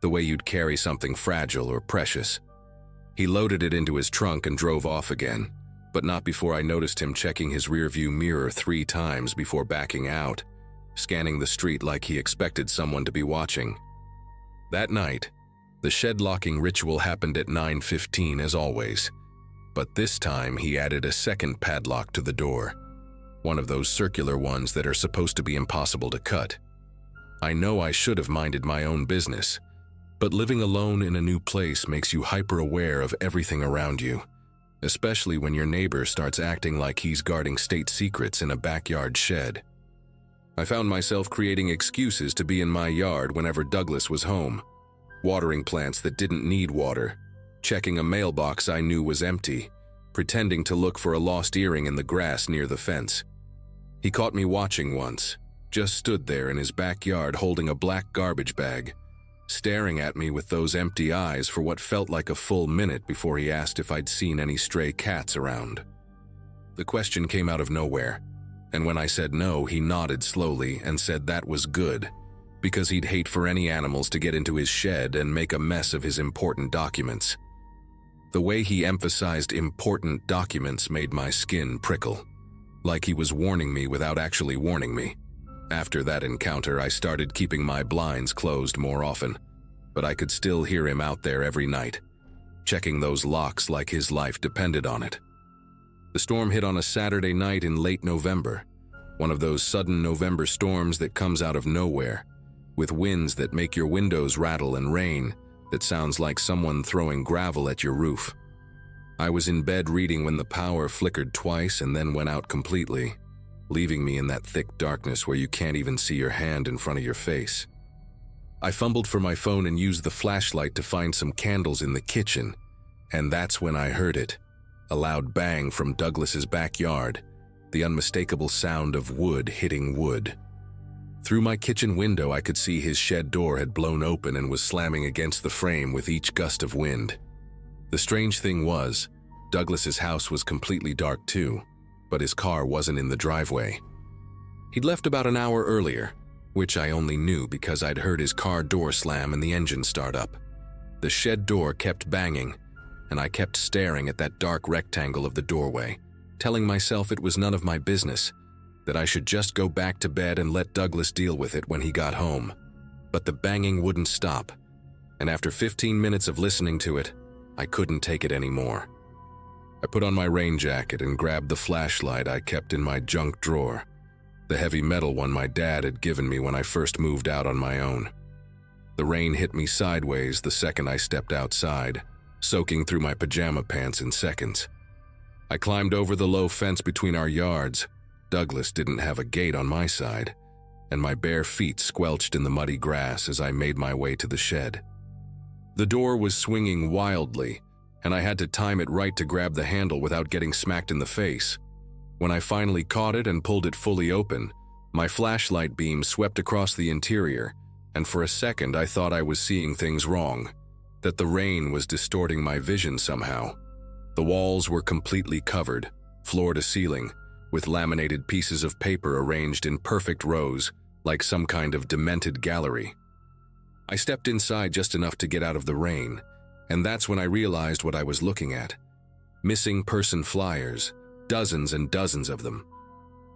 the way you'd carry something fragile or precious. He loaded it into his trunk and drove off again, but not before I noticed him checking his rearview mirror 3 times before backing out, scanning the street like he expected someone to be watching. That night, the shed locking ritual happened at 9:15 as always, but this time he added a second padlock to the door, one of those circular ones that are supposed to be impossible to cut. I know I should have minded my own business, but living alone in a new place makes you hyper-aware of everything around you, especially when your neighbor starts acting like he's guarding state secrets in a backyard shed. I found myself creating excuses to be in my yard whenever Douglas was home, watering plants that didn't need water, checking a mailbox I knew was empty, pretending to look for a lost earring in the grass near the fence. He caught me watching once, just stood there in his backyard holding a black garbage bag, staring at me with those empty eyes for what felt like a full minute before he asked if I'd seen any stray cats around. The question came out of nowhere, and when I said no, he nodded slowly and said that was good, because he'd hate for any animals to get into his shed and make a mess of his important documents. The way he emphasized important documents made my skin prickle, like he was warning me without actually warning me. After that encounter, I started keeping my blinds closed more often, but I could still hear him out there every night, checking those locks like his life depended on it. The storm hit on a Saturday night in late November, one of those sudden November storms that comes out of nowhere, with winds that make your windows rattle and rain that sounds like someone throwing gravel at your roof. I was in bed reading when the power flickered twice and then went out completely, leaving me in that thick darkness where you can't even see your hand in front of your face. I fumbled for my phone and used the flashlight to find some candles in the kitchen, and that's when I heard it, a loud bang from Douglas's backyard, the unmistakable sound of wood hitting wood. Through my kitchen window, I could see his shed door had blown open and was slamming against the frame with each gust of wind. The strange thing was, Douglas's house was completely dark too, but his car wasn't in the driveway. He'd left about an hour earlier, which I only knew because I'd heard his car door slam and the engine start up. The shed door kept banging, and I kept staring at that dark rectangle of the doorway, telling myself it was none of my business, that I should just go back to bed and let Douglas deal with it when he got home. But the banging wouldn't stop, and after 15 minutes of listening to it, I couldn't take it anymore. I put on my rain jacket and grabbed the flashlight I kept in my junk drawer, the heavy metal one my dad had given me when I first moved out on my own. The rain hit me sideways the second I stepped outside, soaking through my pajama pants in seconds. I climbed over the low fence between our yards. Douglas didn't have a gate on my side, and my bare feet squelched in the muddy grass as I made my way to the shed. The door was swinging wildly, and I had to time it right to grab the handle without getting smacked in the face. When I finally caught it and pulled it fully open, my flashlight beam swept across the interior, and for a second I thought I was seeing things wrong, that the rain was distorting my vision somehow. The walls were completely covered, floor to ceiling, with laminated pieces of paper arranged in perfect rows, like some kind of demented gallery. I stepped inside just enough to get out of the rain, and that's when I realized what I was looking at. Missing person flyers, dozens and dozens of them.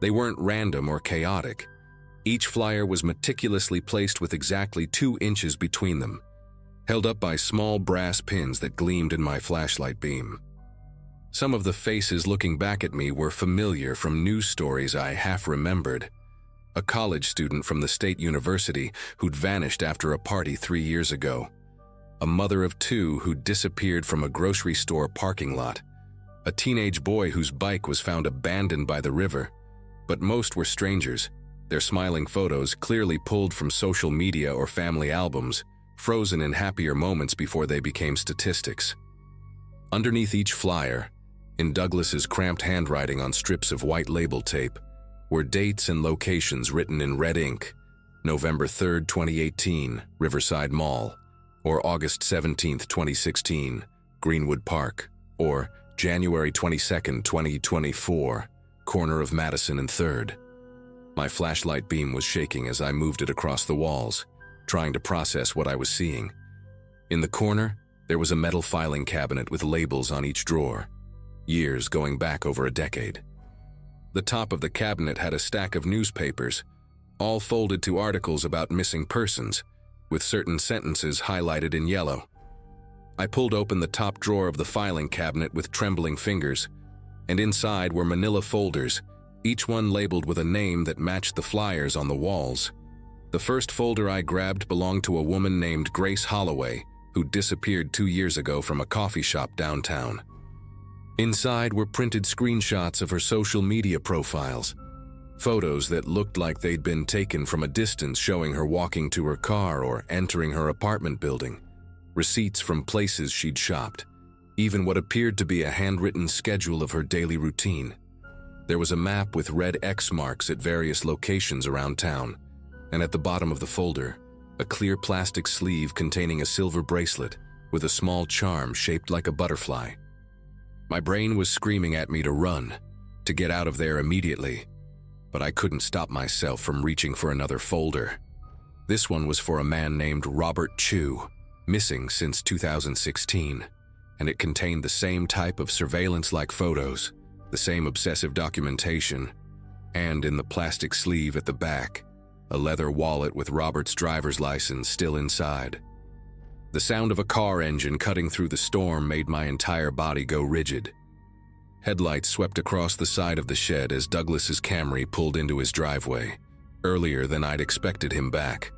They weren't random or chaotic. Each flyer was meticulously placed with exactly 2 inches between them, held up by small brass pins that gleamed in my flashlight beam. Some of the faces looking back at me were familiar from news stories I half remembered. A college student from the state university who'd vanished after a party 3 years ago. A mother of 2 who'd disappeared from a grocery store parking lot. A teenage boy whose bike was found abandoned by the river. But most were strangers, their smiling photos clearly pulled from social media or family albums, frozen in happier moments before they became statistics. Underneath each flyer, in Douglas's cramped handwriting on strips of white label tape, were dates and locations written in red ink: November 3, 2018, Riverside Mall, or August 17, 2016, Greenwood Park, or January 22, 2024, corner of Madison and 3rd. My flashlight beam was shaking as I moved it across the walls, trying to process what I was seeing. In the corner, there was a metal filing cabinet with labels on each drawer, years going back over a decade. The top of the cabinet had a stack of newspapers, all folded to articles about missing persons, with certain sentences highlighted in yellow. I pulled open the top drawer of the filing cabinet with trembling fingers, and inside were manila folders, each one labeled with a name that matched the flyers on the walls. The first folder I grabbed belonged to a woman named Grace Holloway, who disappeared 2 years ago from a coffee shop downtown. Inside were printed screenshots of her social media profiles, photos that looked like they'd been taken from a distance showing her walking to her car or entering her apartment building, receipts from places she'd shopped, even what appeared to be a handwritten schedule of her daily routine. There was a map with red X marks at various locations around town, and at the bottom of the folder, a clear plastic sleeve containing a silver bracelet with a small charm shaped like a butterfly. My brain was screaming at me to run, to get out of there immediately, but I couldn't stop myself from reaching for another folder. This one was for a man named Robert Chu, missing since 2016, and it contained the same type of surveillance-like photos, the same obsessive documentation, and in the plastic sleeve at the back, a leather wallet with Robert's driver's license still inside. The sound of a car engine cutting through the storm made my entire body go rigid. Headlights swept across the side of the shed as Douglas's Camry pulled into his driveway, earlier than I'd expected him back.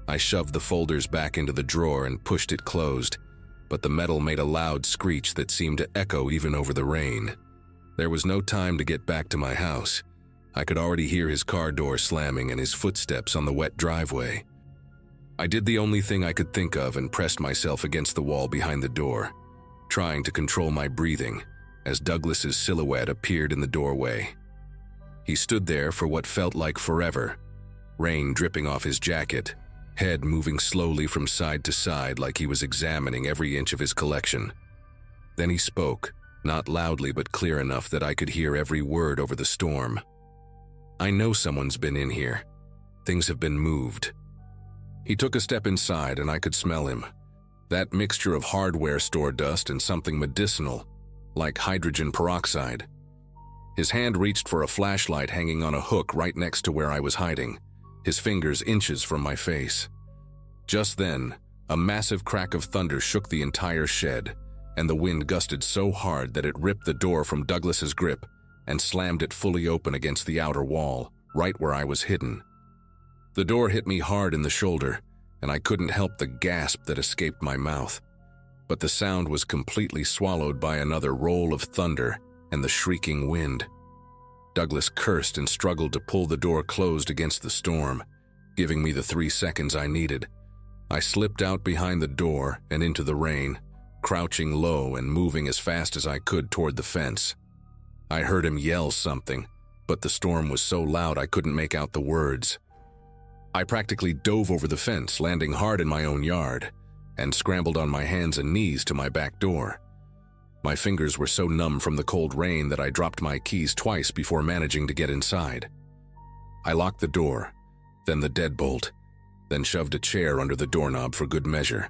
I shoved the folders back into the drawer and pushed it closed, but the metal made a loud screech that seemed to echo even over the rain. There was no time to get back to my house. I could already hear his car door slamming and his footsteps on the wet driveway. I did the only thing I could think of and pressed myself against the wall behind the door, trying to control my breathing as Douglas's silhouette appeared in the doorway. He stood there for what felt like forever, rain dripping off his jacket, head moving slowly from side to side like he was examining every inch of his collection. Then he spoke, not loudly but clear enough that I could hear every word over the storm. "I know someone's been in here. Things have been moved." He took a step inside and I could smell him. That mixture of hardware store dust and something medicinal, like hydrogen peroxide. His hand reached for a flashlight hanging on a hook right next to where I was hiding, his fingers inches from my face. Just then, a massive crack of thunder shook the entire shed, and the wind gusted so hard that it ripped the door from Douglas's grip and slammed it fully open against the outer wall, right where I was hidden. The door hit me hard in the shoulder, and I couldn't help the gasp that escaped my mouth. But the sound was completely swallowed by another roll of thunder and the shrieking wind. Douglas cursed and struggled to pull the door closed against the storm, giving me the 3 seconds I needed. I slipped out behind the door and into the rain, crouching low and moving as fast as I could toward the fence. I heard him yell something, but the storm was so loud I couldn't make out the words. I practically dove over the fence, landing hard in my own yard, and scrambled on my hands and knees to my back door. My fingers were so numb from the cold rain that I dropped my keys twice before managing to get inside. I locked the door, then the deadbolt, then shoved a chair under the doorknob for good measure.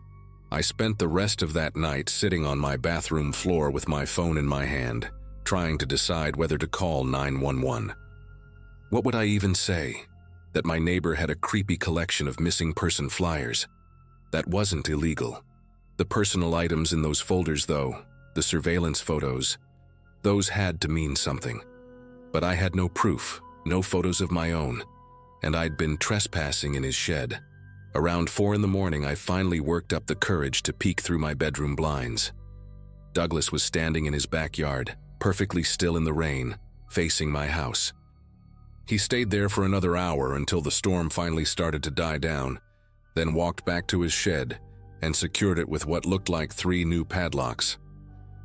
I spent the rest of that night sitting on my bathroom floor with my phone in my hand, trying to decide whether to call 911. What would I even say? That my neighbor had a creepy collection of missing person flyers. That wasn't illegal. The personal items in those folders, though, the surveillance photos, those had to mean something. But I had no proof, no photos of my own, and I'd been trespassing in his shed. Around 4 in the morning, I finally worked up the courage to peek through my bedroom blinds. Douglas was standing in his backyard, perfectly still in the rain, facing my house. He stayed there for another hour until the storm finally started to die down, then walked back to his shed and secured it with what looked like 3 new padlocks.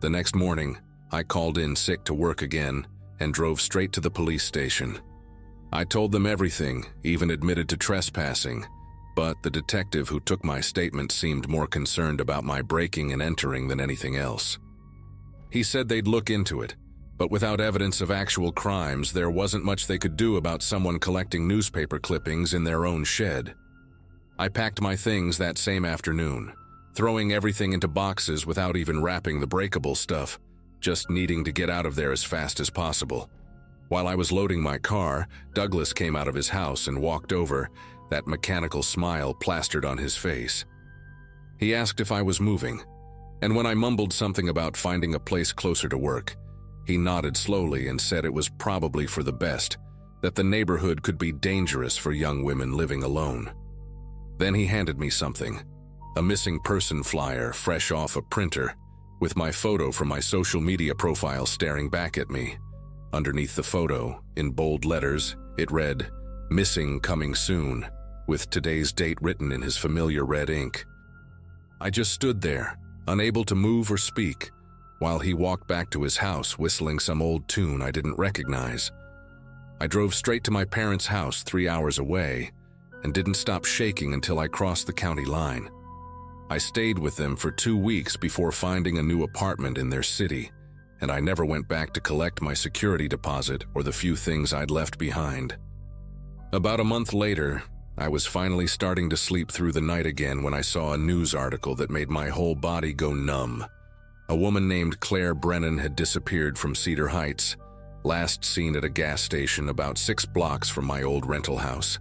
The next morning, I called in sick to work again and drove straight to the police station. I told them everything, even admitted to trespassing, but the detective who took my statement seemed more concerned about my breaking and entering than anything else. He said they'd look into it, but without evidence of actual crimes, there wasn't much they could do about someone collecting newspaper clippings in their own shed. I packed my things that same afternoon, throwing everything into boxes without even wrapping the breakable stuff, just needing to get out of there as fast as possible. While I was loading my car, Douglas came out of his house and walked over, that mechanical smile plastered on his face. He asked if I was moving, and when I mumbled something about finding a place closer to work, he nodded slowly and said it was probably for the best, that the neighborhood could be dangerous for young women living alone. Then he handed me something, a missing person flyer fresh off a printer, with my photo from my social media profile staring back at me. Underneath the photo, in bold letters, it read, "Missing coming soon," with today's date written in his familiar red ink. I just stood there, unable to move or speak, while he walked back to his house whistling some old tune I didn't recognize. I drove straight to my parents' house 3 hours away and didn't stop shaking until I crossed the county line. I stayed with them for 2 weeks before finding a new apartment in their city, and I never went back to collect my security deposit or the few things I'd left behind. About a month later, I was finally starting to sleep through the night again when I saw a news article that made my whole body go numb. A woman named Claire Brennan had disappeared from Cedar Heights, last seen at a gas station about 6 blocks from my old rental house.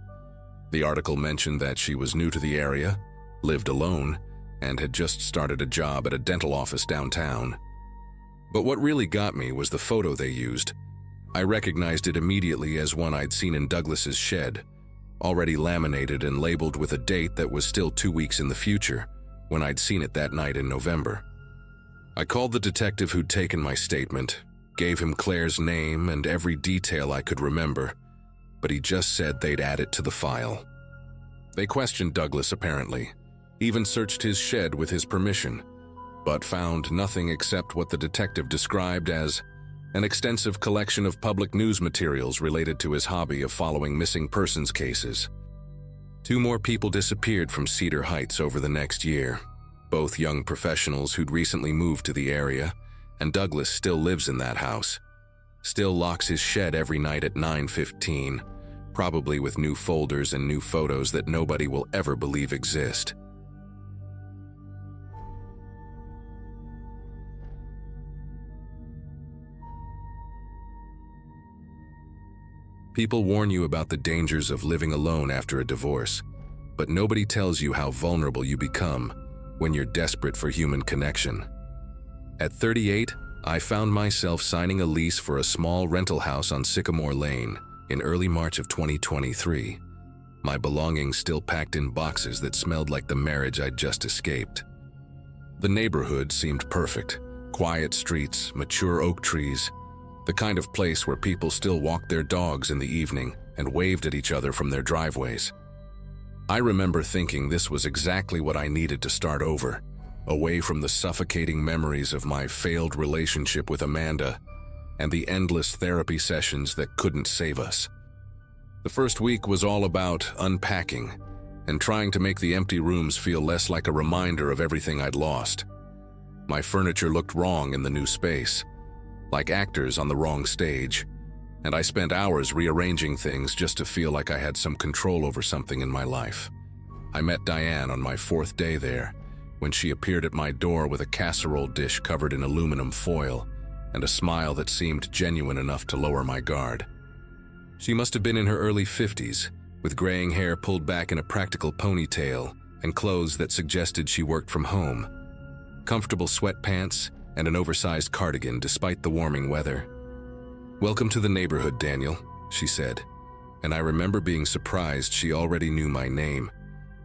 The article mentioned that she was new to the area, lived alone, and had just started a job at a dental office downtown. But what really got me was the photo they used. I recognized it immediately as one I'd seen in Douglas's shed, already laminated and labeled with a date that was still 2 weeks in the future, when I'd seen it that night in November. I called the detective who'd taken my statement, gave him Claire's name and every detail I could remember, but he just said they'd add it to the file. They questioned Douglas apparently, even searched his shed with his permission, but found nothing except what the detective described as an extensive collection of public news materials related to his hobby of following missing persons cases. 2 more people disappeared from Cedar Heights over the next year, both young professionals who'd recently moved to the area, and Douglas still lives in that house. Still locks his shed every night at 9:15, probably with new folders and new photos that nobody will ever believe exist. People warn you about the dangers of living alone after a divorce, but nobody tells you how vulnerable you become when you're desperate for human connection. At 38, I found myself signing a lease for a small rental house on Sycamore Lane in early March of 2023, my belongings still packed in boxes that smelled like the marriage I'd just escaped. The neighborhood seemed perfect: quiet streets, mature oak trees, the kind of place where people still walked their dogs in the evening and waved at each other from their driveways. I remember thinking this was exactly what I needed to start over, away from the suffocating memories of my failed relationship with Amanda and the endless therapy sessions that couldn't save us. The first week was all about unpacking and trying to make the empty rooms feel less like a reminder of everything I'd lost. My furniture looked wrong in the new space, like actors on the wrong stage, and I spent hours rearranging things just to feel like I had some control over something in my life. I met Diane on my 4th day there, when she appeared at my door with a casserole dish covered in aluminum foil and a smile that seemed genuine enough to lower my guard. She must have been in her early 50s, with graying hair pulled back in a practical ponytail and clothes that suggested she worked from home. Comfortable sweatpants and an oversized cardigan despite the warming weather. "Welcome to the neighborhood, Daniel," she said, and I remember being surprised she already knew my name,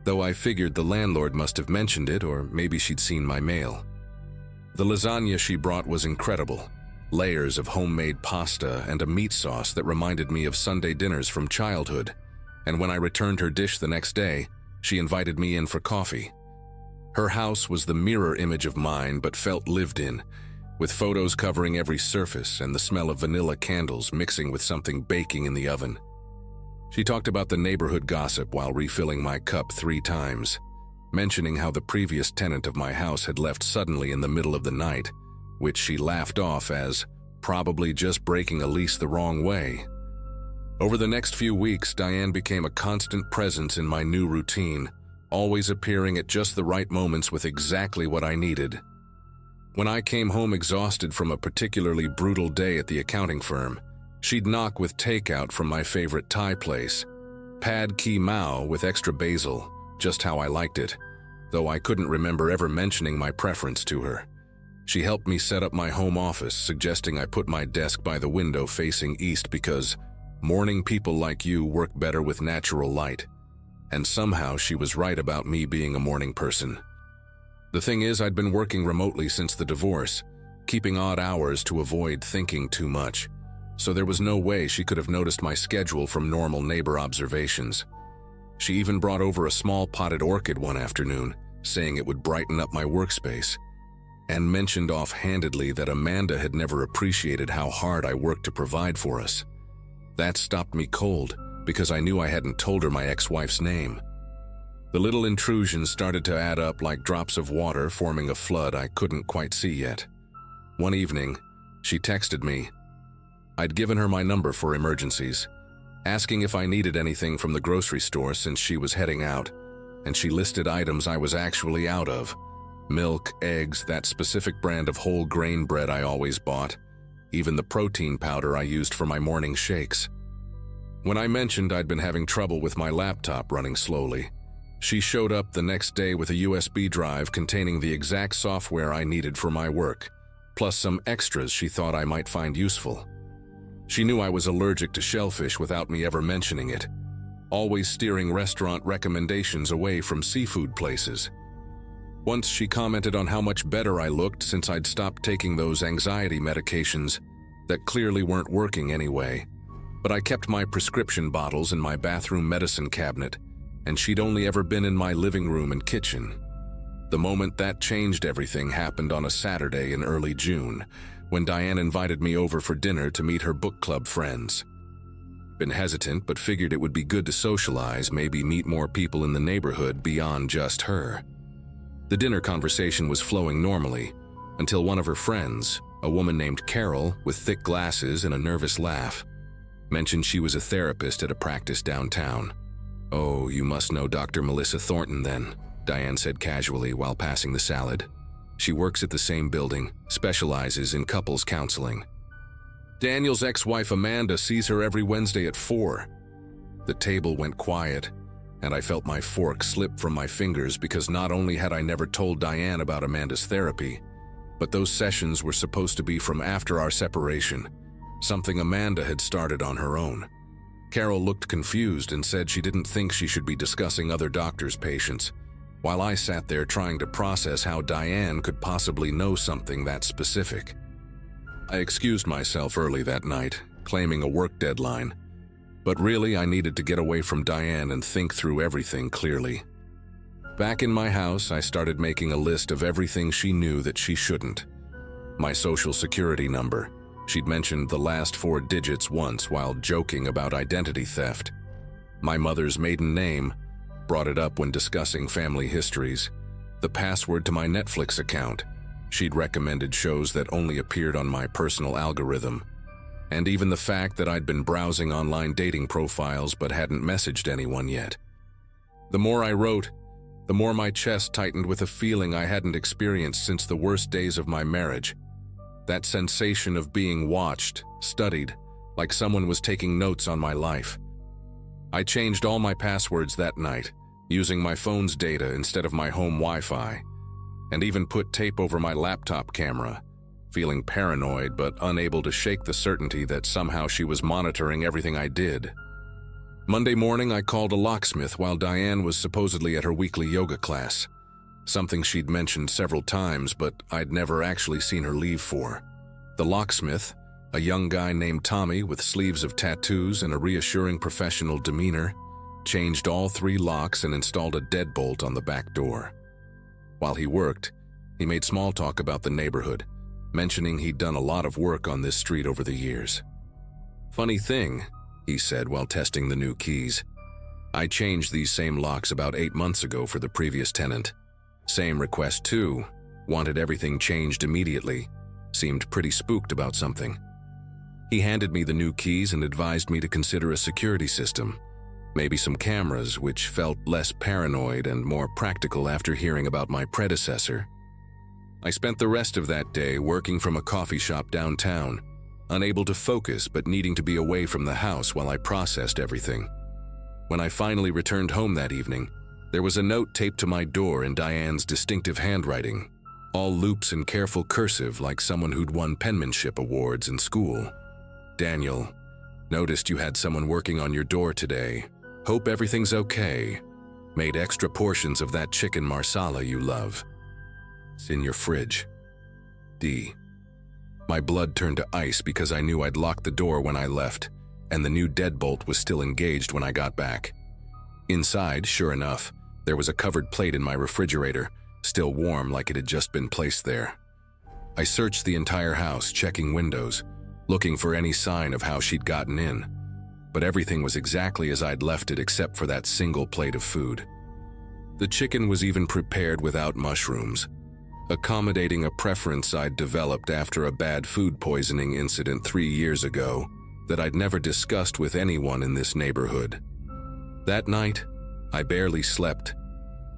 though I figured the landlord must have mentioned it, or maybe she'd seen my mail. The lasagna she brought was incredible, layers of homemade pasta and a meat sauce that reminded me of Sunday dinners from childhood, and when I returned her dish the next day, she invited me in for coffee. Her house was the mirror image of mine, but felt lived in, with photos covering every surface and the smell of vanilla candles mixing with something baking in the oven. She talked about the neighborhood gossip while refilling my cup 3 times, mentioning how the previous tenant of my house had left suddenly in the middle of the night, which she laughed off as probably just breaking a lease the wrong way. Over the next few weeks, Diane became a constant presence in my new routine, always appearing at just the right moments with exactly what I needed. When I came home exhausted from a particularly brutal day at the accounting firm, she'd knock with takeout from my favorite Thai place, pad ki mao with extra basil, just how I liked it, though I couldn't remember ever mentioning my preference to her. She helped me set up my home office, suggesting I put my desk by the window facing east because morning people like you work better with natural light. And somehow she was right about me being a morning person. The thing is, I'd been working remotely since the divorce, keeping odd hours to avoid thinking too much, so there was no way she could have noticed my schedule from normal neighbor observations. She even brought over a small potted orchid one afternoon, saying it would brighten up my workspace, and mentioned offhandedly that Amanda had never appreciated how hard I worked to provide for us. That stopped me cold, because I knew I hadn't told her my ex-wife's name. The little intrusions started to add up like drops of water, forming a flood I couldn't quite see yet. One evening, she texted me. I'd given her my number for emergencies, asking if I needed anything from the grocery store since she was heading out, and she listed items I was actually out of: milk, eggs, that specific brand of whole grain bread I always bought, even the protein powder I used for my morning shakes. When I mentioned I'd been having trouble with my laptop running slowly, she showed up the next day with a USB drive containing the exact software I needed for my work, plus some extras she thought I might find useful. She knew I was allergic to shellfish without me ever mentioning it, always steering restaurant recommendations away from seafood places. Once she commented on how much better I looked since I'd stopped taking those anxiety medications that clearly weren't working anyway. But I kept my prescription bottles in my bathroom medicine cabinet, and she'd only ever been in my living room and kitchen. The moment that changed everything happened on a Saturday in early June, when Diane invited me over for dinner to meet her book club friends. Been hesitant, but figured it would be good to socialize, maybe meet more people in the neighborhood beyond just her. The dinner conversation was flowing normally, until one of her friends, a woman named Carol with thick glasses and a nervous laugh, Mentioned she was a therapist at a practice downtown. "Oh, you must know Dr. Melissa Thornton then," Diane said casually while passing the salad. "She works at the same building, specializes in couples counseling. Daniel's ex-wife Amanda sees her every Wednesday at 4. The table went quiet, and I felt my fork slip from my fingers because not only had I never told Diane about Amanda's therapy, but those sessions were supposed to be from after our separation, something Amanda had started on her own. Carol looked confused and said she didn't think she should be discussing other doctors' patients, while I sat there trying to process how Diane could possibly know something that specific. I excused myself early that night, claiming a work deadline, but really I needed to get away from Diane and think through everything clearly. Back in my house, I started making a list of everything she knew that she shouldn't. My social security number. She'd mentioned the last 4 digits once while joking about identity theft. My mother's maiden name, brought it up when discussing family histories. The password to my Netflix account. She'd recommended shows that only appeared on my personal algorithm. And even the fact that I'd been browsing online dating profiles but hadn't messaged anyone yet. The more I wrote, the more my chest tightened with a feeling I hadn't experienced since the worst days of my marriage. That sensation of being watched, studied, like someone was taking notes on my life. I changed all my passwords that night, using my phone's data instead of my home Wi-Fi, and even put tape over my laptop camera, feeling paranoid but unable to shake the certainty that somehow she was monitoring everything I did. Monday morning, I called a locksmith while Diane was supposedly at her weekly yoga class, something she'd mentioned several times but I'd never actually seen her leave for. The locksmith, a young guy named Tommy with sleeves of tattoos and a reassuring professional demeanor, changed all 3 locks and installed a deadbolt on the back door. While he worked, he made small talk about the neighborhood, mentioning he'd done a lot of work on this street over the years. "Funny thing," he said while testing the new keys. "I changed these same locks about 8 months ago for the previous tenant. Same request too, wanted everything changed immediately, seemed pretty spooked about something." He handed me the new keys and advised me to consider a security system, maybe some cameras, which felt less paranoid and more practical after hearing about my predecessor. I spent the rest of that day working from a coffee shop downtown, unable to focus but needing to be away from the house while I processed everything. When I finally returned home that evening, there was a note taped to my door in Diane's distinctive handwriting, all loops and careful cursive like someone who'd won penmanship awards in school. "Daniel, noticed you had someone working on your door today. Hope everything's okay. Made extra portions of that chicken marsala you love. It's in your fridge. D." My blood turned to ice because I knew I'd locked the door when I left, and the new deadbolt was still engaged when I got back. Inside, sure enough, there was a covered plate in my refrigerator, still warm like it had just been placed there. I searched the entire house, checking windows, looking for any sign of how she'd gotten in, but everything was exactly as I'd left it except for that single plate of food. The chicken was even prepared without mushrooms, accommodating a preference I'd developed after a bad food poisoning incident 3 years ago that I'd never discussed with anyone in this neighborhood. That night, I barely slept,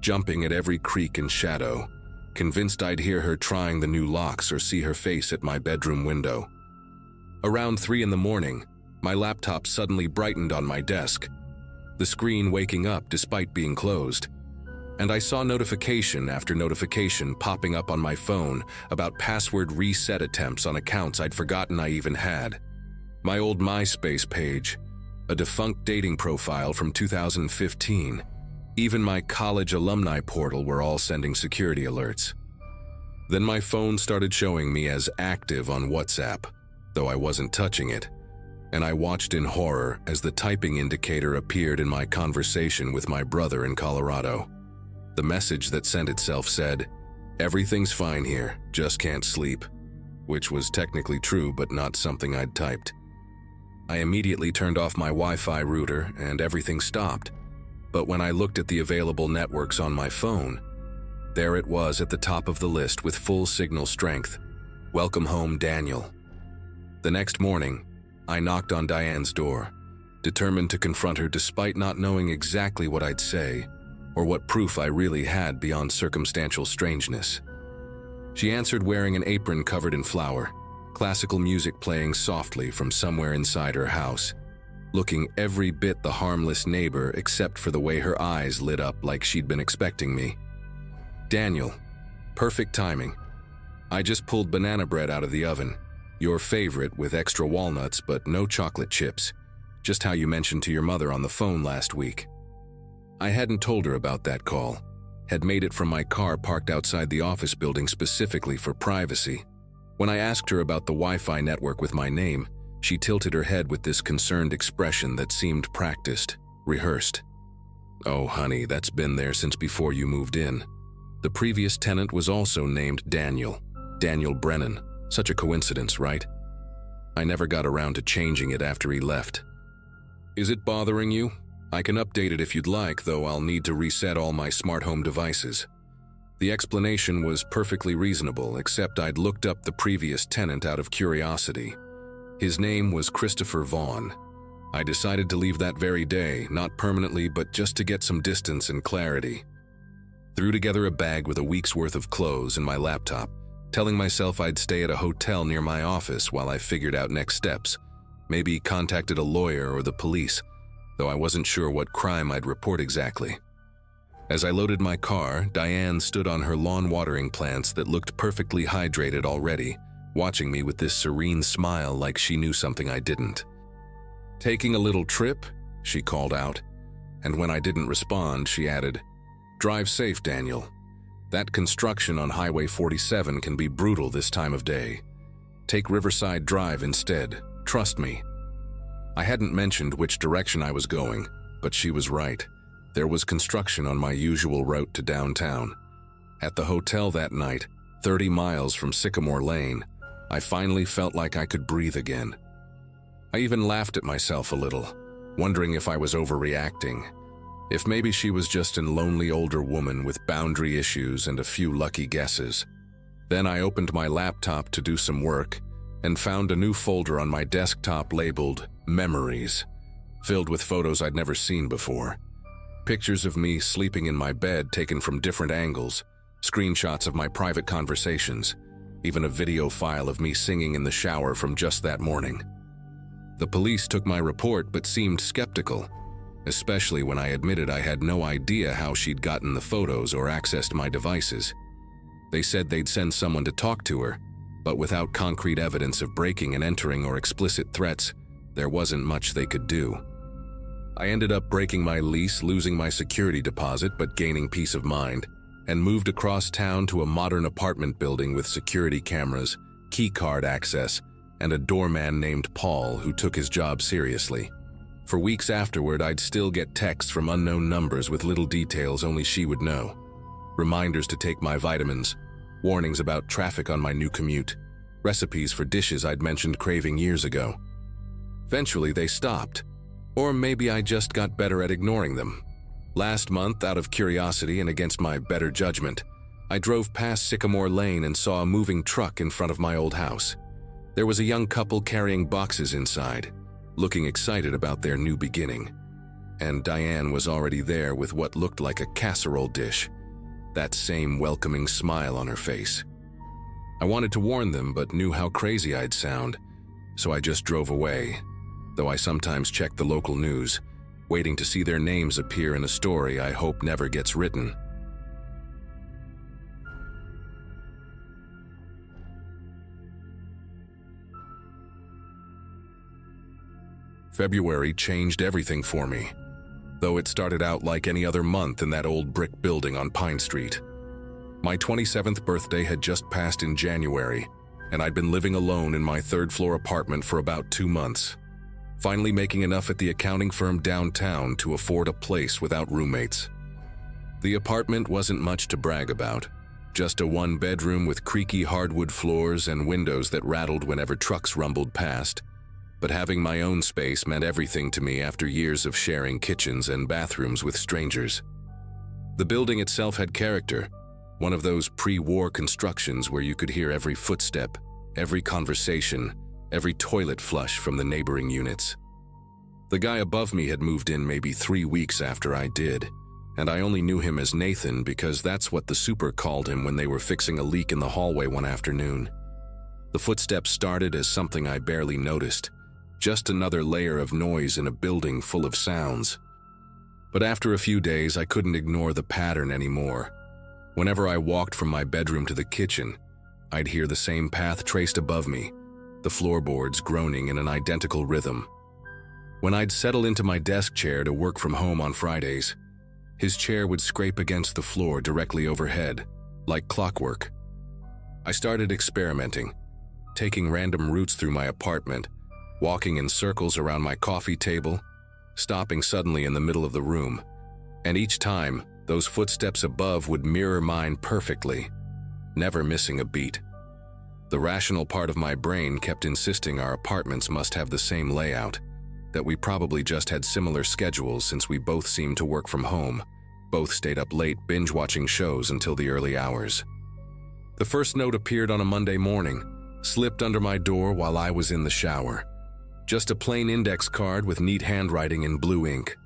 jumping at every creak and shadow, convinced I'd hear her trying the new locks or see her face at my bedroom window. Around 3 in the morning, my laptop suddenly brightened on my desk, the screen waking up despite being closed. And I saw notification after notification popping up on my phone about password reset attempts on accounts I'd forgotten I even had. My old MySpace page, a defunct dating profile from 2015, even my college alumni portal were all sending security alerts. Then my phone started showing me as active on WhatsApp, though I wasn't touching it, and I watched in horror as the typing indicator appeared in my conversation with my brother in Colorado. The message that sent itself said, "Everything's fine here, just can't sleep," which was technically true but not something I'd typed. I immediately turned off my Wi-Fi router and everything stopped, but when I looked at the available networks on my phone, there it was at the top of the list with full signal strength. "Welcome home, Daniel." The next morning, I knocked on Diane's door, determined to confront her despite not knowing exactly what I'd say or what proof I really had beyond circumstantial strangeness. She answered wearing an apron covered in flour, classical music playing softly from somewhere inside her house, looking every bit the harmless neighbor except for the way her eyes lit up like she'd been expecting me. "Daniel, perfect timing. I just pulled banana bread out of the oven. Your favorite with extra walnuts but no chocolate chips. Just how you mentioned to your mother on the phone last week." I hadn't told her about that call, had made it from my car parked outside the office building specifically for privacy. When I asked her about the Wi-Fi network with my name, she tilted her head with this concerned expression that seemed practiced, rehearsed. "Oh, honey, that's been there since before you moved in. The previous tenant was also named Daniel Brennan. Such a coincidence, right? I never got around to changing it after he left." "Is it bothering you? I can update it if you'd like, though I'll need to reset all my smart home devices." The explanation was perfectly reasonable, except I'd looked up the previous tenant out of curiosity. His name was Christopher Vaughn. I decided to leave that very day, not permanently, but just to get some distance and clarity. Threw together a bag with a week's worth of clothes and my laptop, telling myself I'd stay at a hotel near my office while I figured out next steps. Maybe contacted a lawyer or the police, though I wasn't sure what crime I'd report exactly. As I loaded my car, Diane stood on her lawn watering plants that looked perfectly hydrated already, watching me with this serene smile like she knew something I didn't. "Taking a little trip?" she called out, and when I didn't respond, she added, "Drive safe, Daniel. That construction on Highway 47 can be brutal this time of day. Take Riverside Drive instead, trust me." I hadn't mentioned which direction I was going, but she was right. There was construction on my usual route to downtown. At the hotel that night, 30 miles from Sycamore Lane, I finally felt like I could breathe again. I even laughed at myself a little, wondering if I was overreacting. If maybe she was just a lonely older woman with boundary issues and a few lucky guesses. Then I opened my laptop to do some work and found a new folder on my desktop labeled Memories, filled with photos I'd never seen before. Pictures of me sleeping in my bed taken from different angles, screenshots of my private conversations, even a video file of me singing in the shower from just that morning. The police took my report but seemed skeptical, especially when I admitted I had no idea how she'd gotten the photos or accessed my devices. They said they'd send someone to talk to her, but without concrete evidence of breaking and entering or explicit threats, there wasn't much they could do. I ended up breaking my lease, losing my security deposit but gaining peace of mind, and moved across town to a modern apartment building with security cameras, key card access, and a doorman named Paul who took his job seriously. For weeks afterward, I'd still get texts from unknown numbers with little details only she would know. Reminders to take my vitamins, warnings about traffic on my new commute, recipes for dishes I'd mentioned craving years ago. Eventually, they stopped. Or maybe I just got better at ignoring them. Last month, out of curiosity and against my better judgment, I drove past Sycamore Lane and saw a moving truck in front of my old house. There was a young couple carrying boxes inside, looking excited about their new beginning. And Diane was already there with what looked like a casserole dish, that same welcoming smile on her face. I wanted to warn them but knew how crazy I'd sound, so I just drove away, though I sometimes check the local news, waiting to see their names appear in a story I hope never gets written. February changed everything for me, though it started out like any other month in that old brick building on Pine Street. My 27th birthday had just passed in January, and I'd been living alone in my third-floor apartment for about 2 months, finally making enough at the accounting firm downtown to afford a place without roommates. The apartment wasn't much to brag about, just a one-bedroom with creaky hardwood floors and windows that rattled whenever trucks rumbled past. But having my own space meant everything to me after years of sharing kitchens and bathrooms with strangers. The building itself had character, one of those pre-war constructions where you could hear every footstep, every conversation, every toilet flush from the neighboring units. The guy above me had moved in maybe 3 weeks after I did, and I only knew him as Nathan because that's what the super called him when they were fixing a leak in the hallway one afternoon. The footsteps started as something I barely noticed, just another layer of noise in a building full of sounds. But after a few days, I couldn't ignore the pattern anymore. Whenever I walked from my bedroom to the kitchen, I'd hear the same path traced above me, the floorboards groaning in an identical rhythm. When I'd settle into my desk chair to work from home on Fridays, his chair would scrape against the floor directly overhead, like clockwork. I started experimenting, taking random routes through my apartment, walking in circles around my coffee table, stopping suddenly in the middle of the room, and each time, those footsteps above would mirror mine perfectly, never missing a beat. The rational part of my brain kept insisting our apartments must have the same layout, that we probably just had similar schedules since we both seemed to work from home, both stayed up late binge-watching shows until the early hours. The first note appeared on a Monday morning, slipped under my door while I was in the shower. Just a plain index card with neat handwriting in blue ink.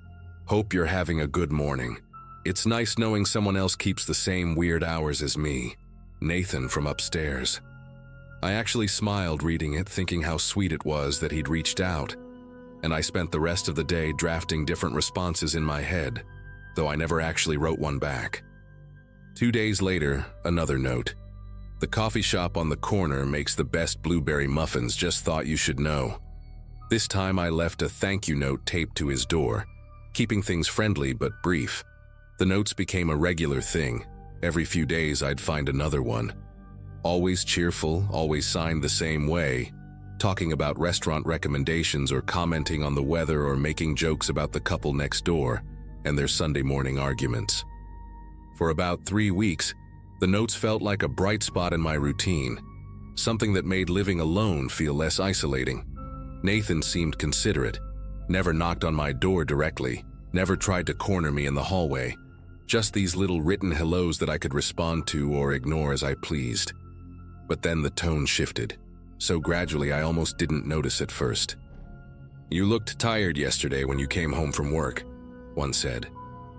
Hope you're having a good morning. It's nice knowing someone else keeps the same weird hours as me. Nathan from upstairs. I actually smiled reading it, thinking how sweet it was that he'd reached out, and I spent the rest of the day drafting different responses in my head, though I never actually wrote one back. 2 days later, another note. The coffee shop on the corner makes the best blueberry muffins, just thought you should know. This time I left a thank you note taped to his door, keeping things friendly but brief. The notes became a regular thing. Every few days I'd find another one. Always cheerful, always signed the same way, talking about restaurant recommendations or commenting on the weather or making jokes about the couple next door and their Sunday morning arguments. For about 3 weeks, the notes felt like a bright spot in my routine, something that made living alone feel less isolating. Nathan seemed considerate, never knocked on my door directly, never tried to corner me in the hallway, just these little written hellos that I could respond to or ignore as I pleased. But then the tone shifted, so gradually I almost didn't notice at first. "You looked tired yesterday when you came home from work," one said,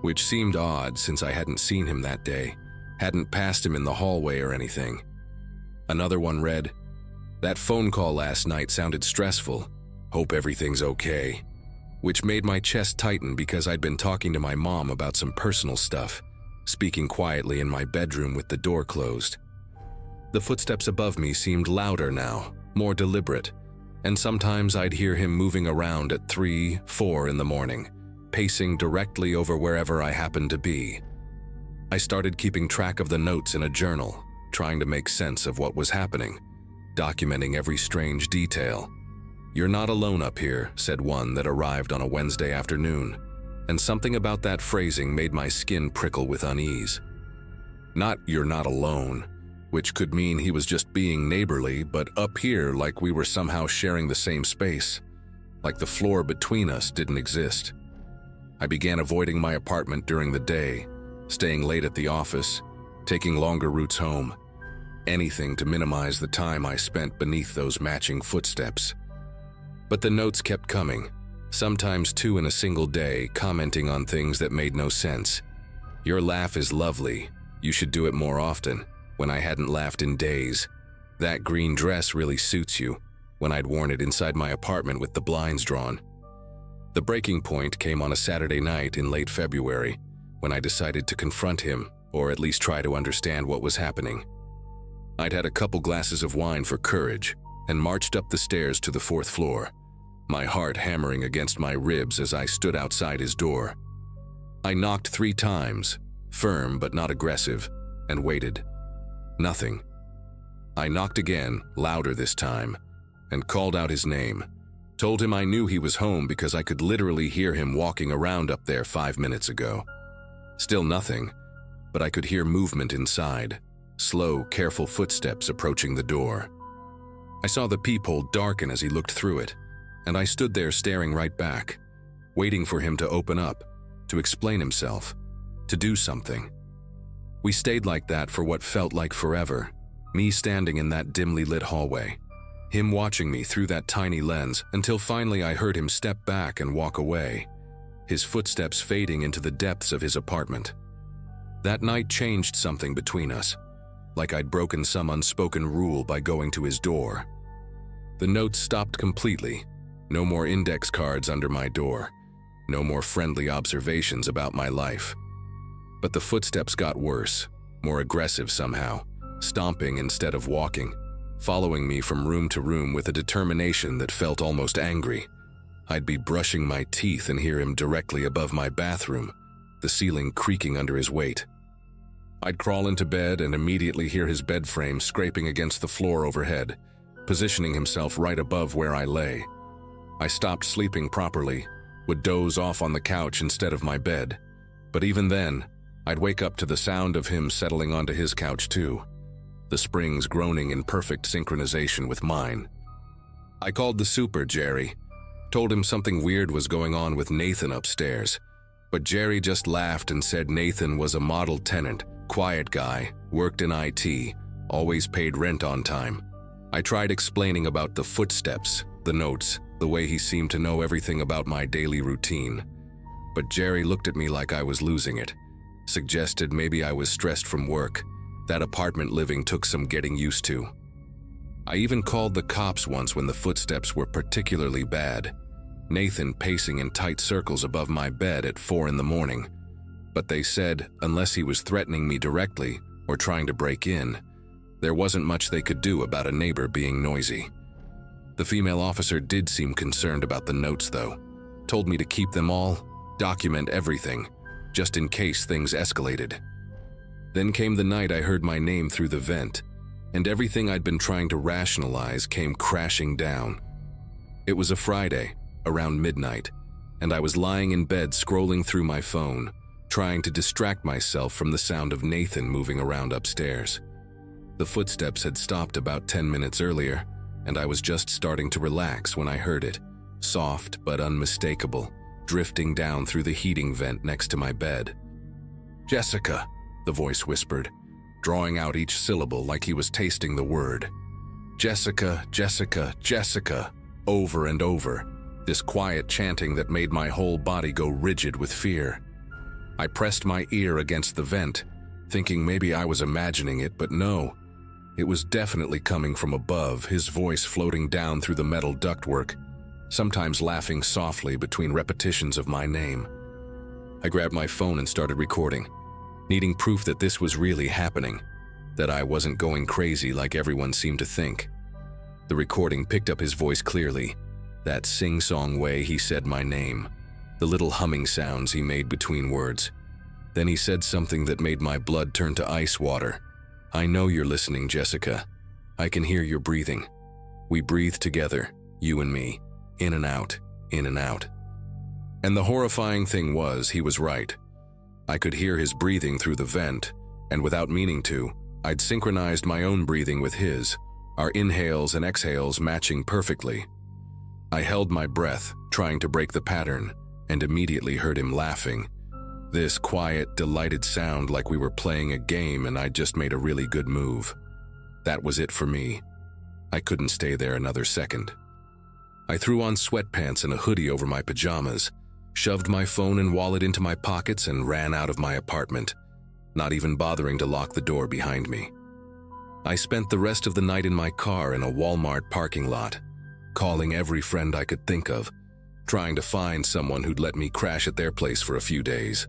which seemed odd since I hadn't seen him that day, hadn't passed him in the hallway or anything. Another one read, "That phone call last night sounded stressful. Hope everything's okay," which made my chest tighten because I'd been talking to my mom about some personal stuff, speaking quietly in my bedroom with the door closed. The footsteps above me seemed louder now, more deliberate, and sometimes I'd hear him moving around at 3, 4 in the morning, pacing directly over wherever I happened to be. I started keeping track of the notes in a journal, trying to make sense of what was happening, documenting every strange detail. "You're not alone up here," said one that arrived on a Wednesday afternoon, and something about that phrasing made my skin prickle with unease. Not "you're not alone," which could mean he was just being neighborly, but up here like we were somehow sharing the same space, like the floor between us didn't exist. I began avoiding my apartment during the day, staying late at the office, taking longer routes home, anything to minimize the time I spent beneath those matching footsteps. But the notes kept coming, sometimes 2 in a single day, commenting on things that made no sense. "Your laugh is lovely. You should do it more often," when I hadn't laughed in days. "That green dress really suits you," when I'd worn it inside my apartment with the blinds drawn. The breaking point came on a Saturday night in late February, when I decided to confront him, or at least try to understand what was happening. I'd had a couple glasses of wine for courage, and marched up the stairs to the 4th floor, my heart hammering against my ribs as I stood outside his door. I knocked 3 times, firm but not aggressive, and waited. Nothing. I knocked again, louder this time, and called out his name. Told him I knew he was home because I could literally hear him walking around up there 5 minutes ago. Still nothing, but I could hear movement inside, slow, careful footsteps approaching the door. I saw the peephole darken as he looked through it, and I stood there staring right back, waiting for him to open up, to explain himself, to do something. We stayed like that for what felt like forever, me standing in that dimly lit hallway, him watching me through that tiny lens until finally I heard him step back and walk away, his footsteps fading into the depths of his apartment. That night changed something between us, like I'd broken some unspoken rule by going to his door. The notes stopped completely. No more index cards under my door. No more friendly observations about my life. But the footsteps got worse, more aggressive somehow, stomping instead of walking, following me from room to room with a determination that felt almost angry. I'd be brushing my teeth and hear him directly above my bathroom, the ceiling creaking under his weight. I'd crawl into bed and immediately hear his bed frame scraping against the floor overhead, positioning himself right above where I lay. I stopped sleeping properly, would doze off on the couch instead of my bed. But even then, I'd wake up to the sound of him settling onto his couch too, the springs groaning in perfect synchronization with mine. I called the super Jerry, told him something weird was going on with Nathan upstairs, but Jerry just laughed and said Nathan was a model tenant, quiet guy, worked in IT, always paid rent on time. I tried explaining about the footsteps, the notes, the way he seemed to know everything about my daily routine. But Jerry looked at me like I was losing it, suggested maybe I was stressed from work. That apartment living took some getting used to. I even called the cops once when the footsteps were particularly bad. Nathan pacing in tight circles above my bed at 4 in the morning. But they said, unless he was threatening me directly or trying to break in, there wasn't much they could do about a neighbor being noisy. The female officer did seem concerned about the notes though, told me to keep them all, document everything, just in case things escalated. Then came the night I heard my name through the vent, and everything I'd been trying to rationalize came crashing down. It was a Friday, around midnight, and I was lying in bed scrolling through my phone, trying to distract myself from the sound of Nathan moving around upstairs. The footsteps had stopped about 10 minutes earlier, and I was just starting to relax when I heard it, soft but unmistakable, drifting down through the heating vent next to my bed. "Jessica," the voice whispered, drawing out each syllable like he was tasting the word. "Jessica, Jessica, Jessica," over and over, this quiet chanting that made my whole body go rigid with fear. I pressed my ear against the vent, thinking maybe I was imagining it, but no. It was definitely coming from above, his voice floating down through the metal ductwork, sometimes laughing softly between repetitions of my name. I grabbed my phone and started recording, needing proof that this was really happening, that I wasn't going crazy like everyone seemed to think. The recording picked up his voice clearly, that sing-song way he said my name, the little humming sounds he made between words. Then he said something that made my blood turn to ice water. "I know you're listening, Jessica. I can hear your breathing. We breathe together, you and me, in and out, in and out." And the horrifying thing was, he was right. I could hear his breathing through the vent, and without meaning to, I'd synchronized my own breathing with his, our inhales and exhales matching perfectly. I held my breath, trying to break the pattern, and immediately heard him laughing. This quiet, delighted sound like we were playing a game and I'd just made a really good move. That was it for me. I couldn't stay there another second. I threw on sweatpants and a hoodie over my pajamas, shoved my phone and wallet into my pockets and ran out of my apartment, not even bothering to lock the door behind me. I spent the rest of the night in my car in a Walmart parking lot, calling every friend I could think of, trying to find someone who'd let me crash at their place for a few days.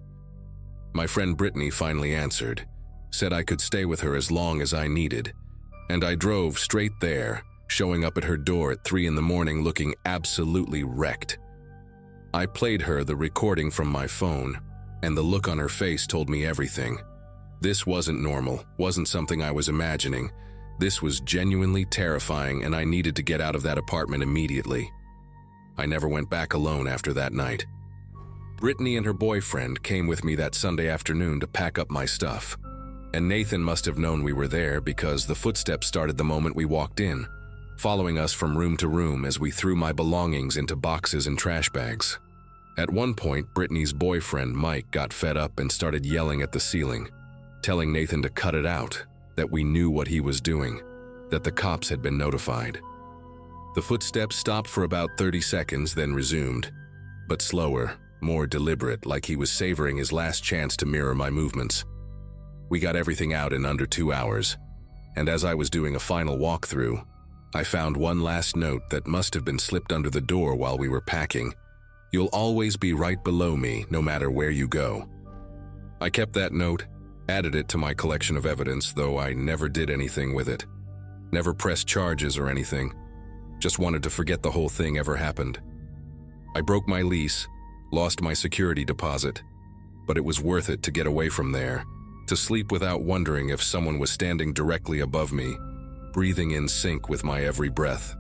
My friend Brittany finally answered, said I could stay with her as long as I needed, and I drove straight there, showing up at her door at 3 in the morning looking absolutely wrecked. I played her the recording from my phone, and the look on her face told me everything. This wasn't normal, wasn't something I was imagining. This was genuinely terrifying, and I needed to get out of that apartment immediately. I never went back alone after that night. Brittany and her boyfriend came with me that Sunday afternoon to pack up my stuff, and Nathan must have known we were there because the footsteps started the moment we walked in, following us from room to room as we threw my belongings into boxes and trash bags. At one point, Brittany's boyfriend Mike got fed up and started yelling at the ceiling, telling Nathan to cut it out, that we knew what he was doing, that the cops had been notified. The footsteps stopped for about 30 seconds, then resumed, but slower, more deliberate, like he was savoring his last chance to mirror my movements. We got everything out in under 2 hours, and as I was doing a final walkthrough, I found one last note that must have been slipped under the door while we were packing. "You'll always be right below me, no matter where you go." I kept that note, added it to my collection of evidence, though I never did anything with it. Never pressed charges or anything. Just wanted to forget the whole thing ever happened. I broke my lease, lost my security deposit, but it was worth it to get away from there, to sleep without wondering if someone was standing directly above me, breathing in sync with my every breath.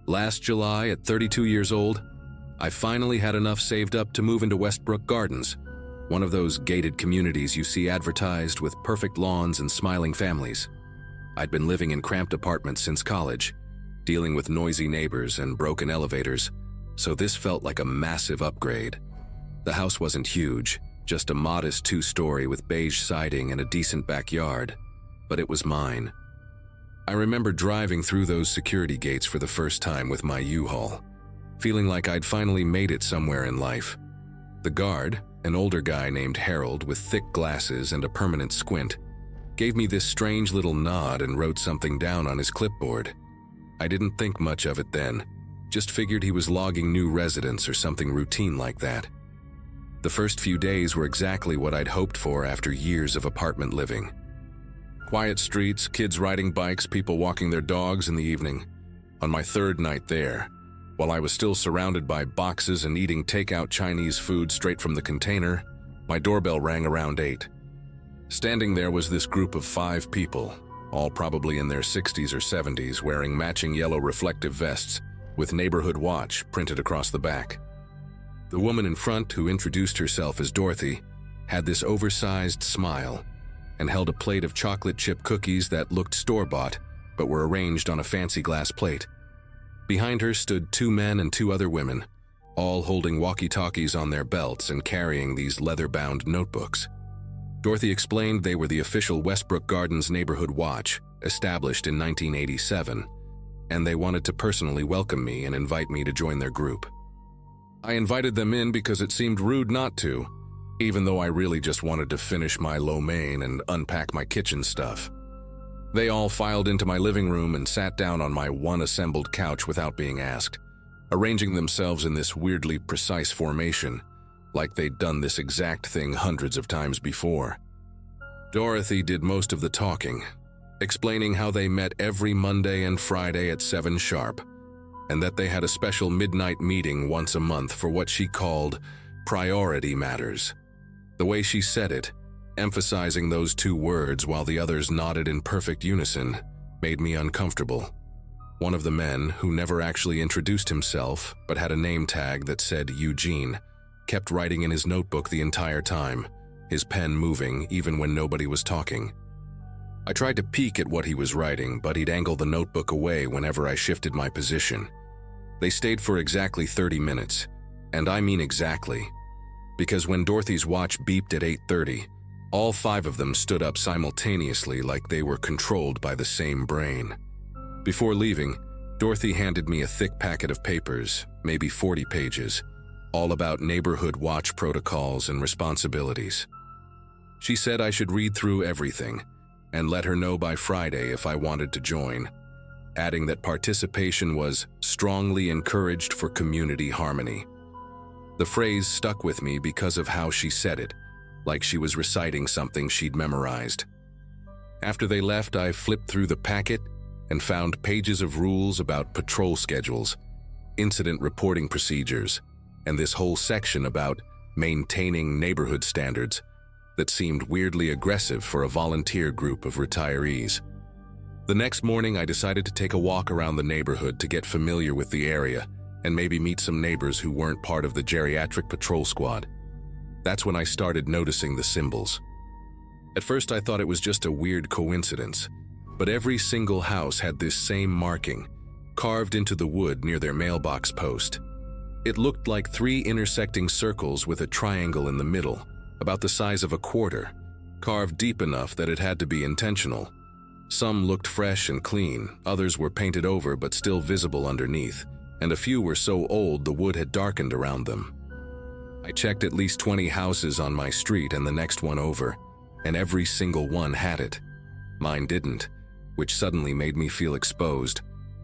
Last July, at 32 years old, I finally had enough saved up to move into Westbrook Gardens, one of those gated communities you see advertised with perfect lawns and smiling families. I'd been living in cramped apartments since college, dealing with noisy neighbors and broken elevators, so this felt like a massive upgrade. The house wasn't huge, just a modest 2-story with beige siding and a decent backyard, but it was mine. I remember driving through those security gates for the first time with my U-Haul, feeling like I'd finally made it somewhere in life. The guard, an older guy named Harold with thick glasses and a permanent squint, gave me this strange little nod and wrote something down on his clipboard. I didn't think much of it then, just figured he was logging new residents or something routine like that. The first few days were exactly what I'd hoped for after years of apartment living. Quiet streets, kids riding bikes, people walking their dogs in the evening. On my third night there, while I was still surrounded by boxes and eating takeout Chinese food straight from the container, my doorbell rang around 8. Standing there was this group of 5 people, all probably in their 60s or 70s, wearing matching yellow reflective vests with Neighborhood Watch printed across the back. The woman in front, who introduced herself as Dorothy, had this oversized smile and held a plate of chocolate chip cookies that looked store-bought but were arranged on a fancy glass plate. Behind her stood 2 men and 2 other women, all holding walkie-talkies on their belts and carrying these leather-bound notebooks. Dorothy explained they were the official Westbrook Gardens Neighborhood Watch, established in 1987, and they wanted to personally welcome me and invite me to join their group. I invited them in because it seemed rude not to, even though I really just wanted to finish my lo mein and unpack my kitchen stuff. They all filed into my living room and sat down on my one assembled couch without being asked, arranging themselves in this weirdly precise formation, like they'd done this exact thing hundreds of times before. Dorothy did most of the talking, explaining how they met every Monday and Friday at 7 sharp, and that they had a special midnight meeting once a month for what she called priority matters. The way she said it, emphasizing those 2 words while the others nodded in perfect unison, made me uncomfortable. One of the men, who never actually introduced himself but had a name tag that said Eugene, kept writing in his notebook the entire time, his pen moving even when nobody was talking. I tried to peek at what he was writing, but he'd angle the notebook away whenever I shifted my position. They stayed for exactly 30 minutes, and I mean exactly, because when Dorothy's watch beeped at 8:30, all 5 of them stood up simultaneously like they were controlled by the same brain. Before leaving, Dorothy handed me a thick packet of papers, maybe 40 pages, all about neighborhood watch protocols and responsibilities. She said I should read through everything and let her know by Friday if I wanted to join, adding that participation was strongly encouraged for community harmony. The phrase stuck with me because of how she said it, like she was reciting something she'd memorized. After they left, I flipped through the packet and found pages of rules about patrol schedules, incident reporting procedures, and this whole section about maintaining neighborhood standards that seemed weirdly aggressive for a volunteer group of retirees. The next morning, I decided to take a walk around the neighborhood to get familiar with the area and maybe meet some neighbors who weren't part of the geriatric patrol squad. That's when I started noticing the symbols. At first, I thought it was just a weird coincidence, but every single house had this same marking, carved into the wood near their mailbox post. It looked like 3 intersecting circles with a triangle in the middle, about the size of a quarter, carved deep enough that it had to be intentional. Some looked fresh and clean, others were painted over but still visible underneath, and a few were so old the wood had darkened around them. I checked at least 20 houses on my street and the next one over, and every single one had it. Mine didn't, which suddenly made me feel exposed,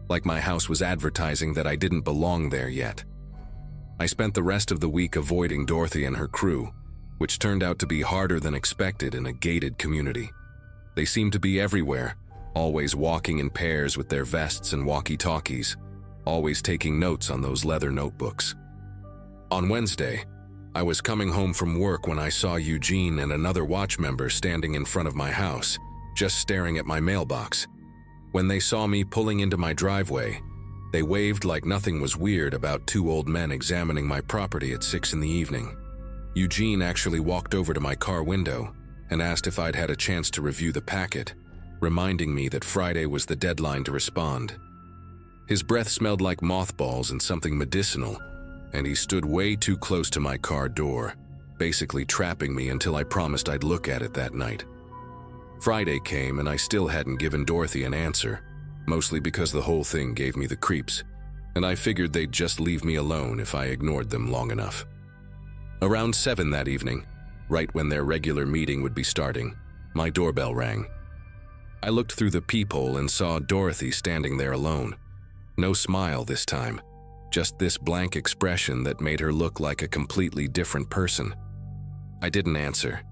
like my house was advertising that I didn't belong there yet. I spent the rest of the week avoiding Dorothy and her crew, which turned out to be harder than expected in a gated community. They seemed to be everywhere, always walking in pairs with their vests and walkie-talkies, always taking notes on those leather notebooks. On Wednesday, I was coming home from work when I saw Eugene and another watch member standing in front of my house, just staring at my mailbox. When they saw me pulling into my driveway, they waved like nothing was weird about two old men examining my property at 6 in the evening. Eugene actually walked over to my car window and asked if I'd had a chance to review the packet, reminding me that Friday was the deadline to respond. His breath smelled like mothballs and something medicinal, and he stood way too close to my car door, basically trapping me until I promised I'd look at it that night. Friday came and I still hadn't given Dorothy an answer, mostly because the whole thing gave me the creeps, and I figured they'd just leave me alone if I ignored them long enough. Around 7 that evening, right when their regular meeting would be starting, my doorbell rang. I looked through the peephole and saw Dorothy standing there alone. No smile this time, just this blank expression that made her look like a completely different person. I didn't answer,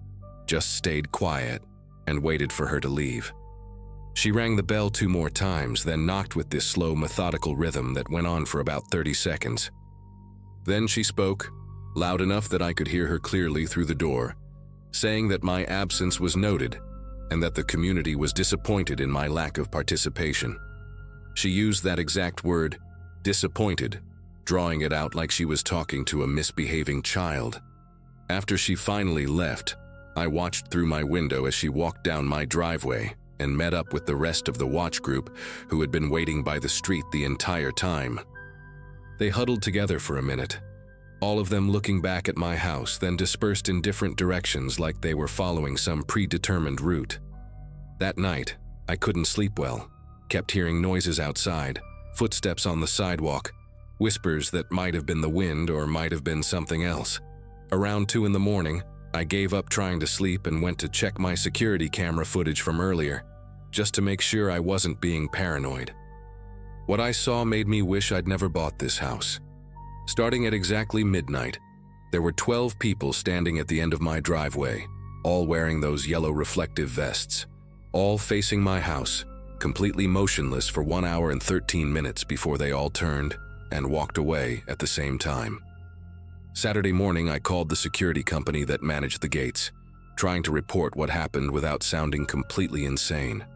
just stayed quiet and waited for her to leave. She rang the bell 2 more times, then knocked with this slow, methodical rhythm that went on for about 30 seconds. Then she spoke, loud enough that I could hear her clearly through the door, saying that my absence was noted and that the community was disappointed in my lack of participation. She used that exact word, disappointed, drawing it out like she was talking to a misbehaving child. After she finally left, I watched through my window as she walked down my driveway and met up with the rest of the watch group who had been waiting by the street the entire time. They huddled together for a minute, all of them looking back at my house, then dispersed in different directions like they were following some predetermined route. That night, I couldn't sleep well, kept hearing noises outside, footsteps on the sidewalk, whispers that might have been the wind or might have been something else. Around 2 in the morning, I gave up trying to sleep and went to check my security camera footage from earlier, just to make sure I wasn't being paranoid. What I saw made me wish I'd never bought this house. Starting at exactly midnight, there were 12 people standing at the end of my driveway, all wearing those yellow reflective vests, all facing my house, completely motionless for 1 hour and 13 minutes before they all turned and walked away at the same time. Saturday morning, I called the security company that managed the gates, trying to report what happened without sounding completely insane.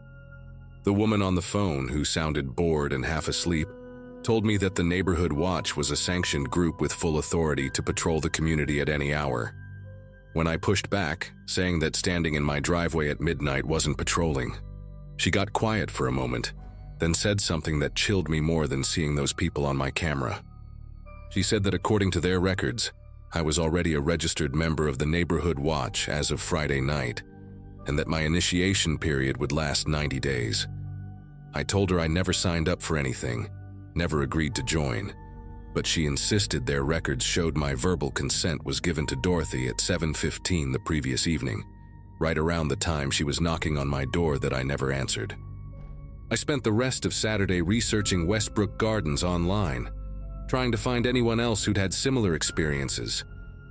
The woman on the phone, who sounded bored and half asleep, told me that the Neighborhood Watch was a sanctioned group with full authority to patrol the community at any hour. When I pushed back, saying that standing in my driveway at midnight wasn't patrolling, she got quiet for a moment, then said something that chilled me more than seeing those people on my camera. She said that according to their records, I was already a registered member of the Neighborhood Watch as of Friday night, and that my initiation period would last 90 days. I told her I never signed up for anything, never agreed to join, but she insisted their records showed my verbal consent was given to Dorothy at 7:15 the previous evening, right around the time she was knocking on my door that I never answered. I spent the rest of Saturday researching Westbrook Gardens online, trying to find anyone else who'd had similar experiences,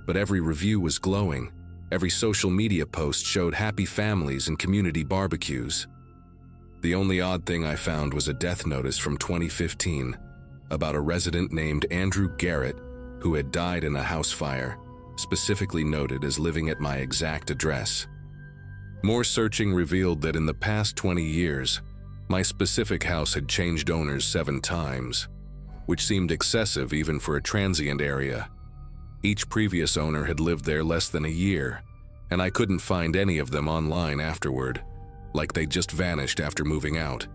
but every review was glowing. Every social media post showed happy families and community barbecues. The only odd thing I found was a death notice from 2015 about a resident named Andrew Garrett who had died in a house fire, specifically noted as living at my exact address. More searching revealed that in the past 20 years, my specific house had changed owners 7 times, which seemed excessive even for a transient area. Each previous owner had lived there less than a year, and I couldn't find any of them online afterward, like they just vanished after moving out.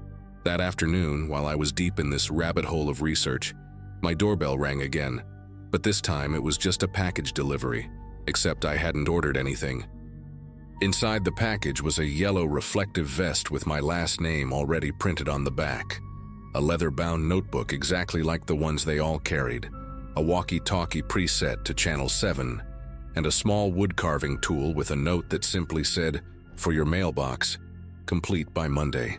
That afternoon, while I was deep in this rabbit hole of research, my doorbell rang again, but this time it was just a package delivery, except I hadn't ordered anything. Inside the package was a yellow reflective vest with my last name already printed on the back, a leather-bound notebook exactly like the ones they all carried, a walkie-talkie preset to Channel 7, and a small wood-carving tool with a note that simply said, "For your mailbox, complete by Monday."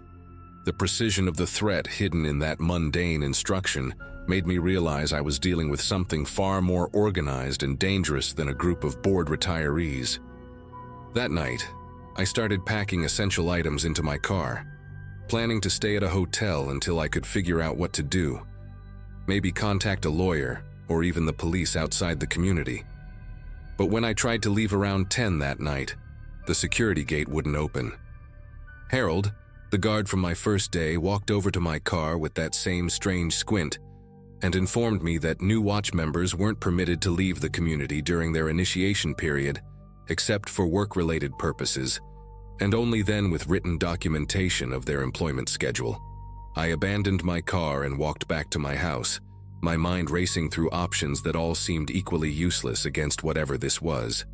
The precision of the threat hidden in that mundane instruction made me realize I was dealing with something far more organized and dangerous than a group of bored retirees. That night, I started packing essential items into my car, planning to stay at a hotel until I could figure out what to do. Maybe contact a lawyer or even the police outside the community. But when I tried to leave around 10 that night, the security gate wouldn't open. Harold, the guard from my first day, walked over to my car with that same strange squint and informed me that new watch members weren't permitted to leave the community during their initiation period, except for work-related purposes, and only then with written documentation of their employment schedule. I abandoned my car and walked back to my house, my mind racing through options that all seemed equally useless against whatever this was.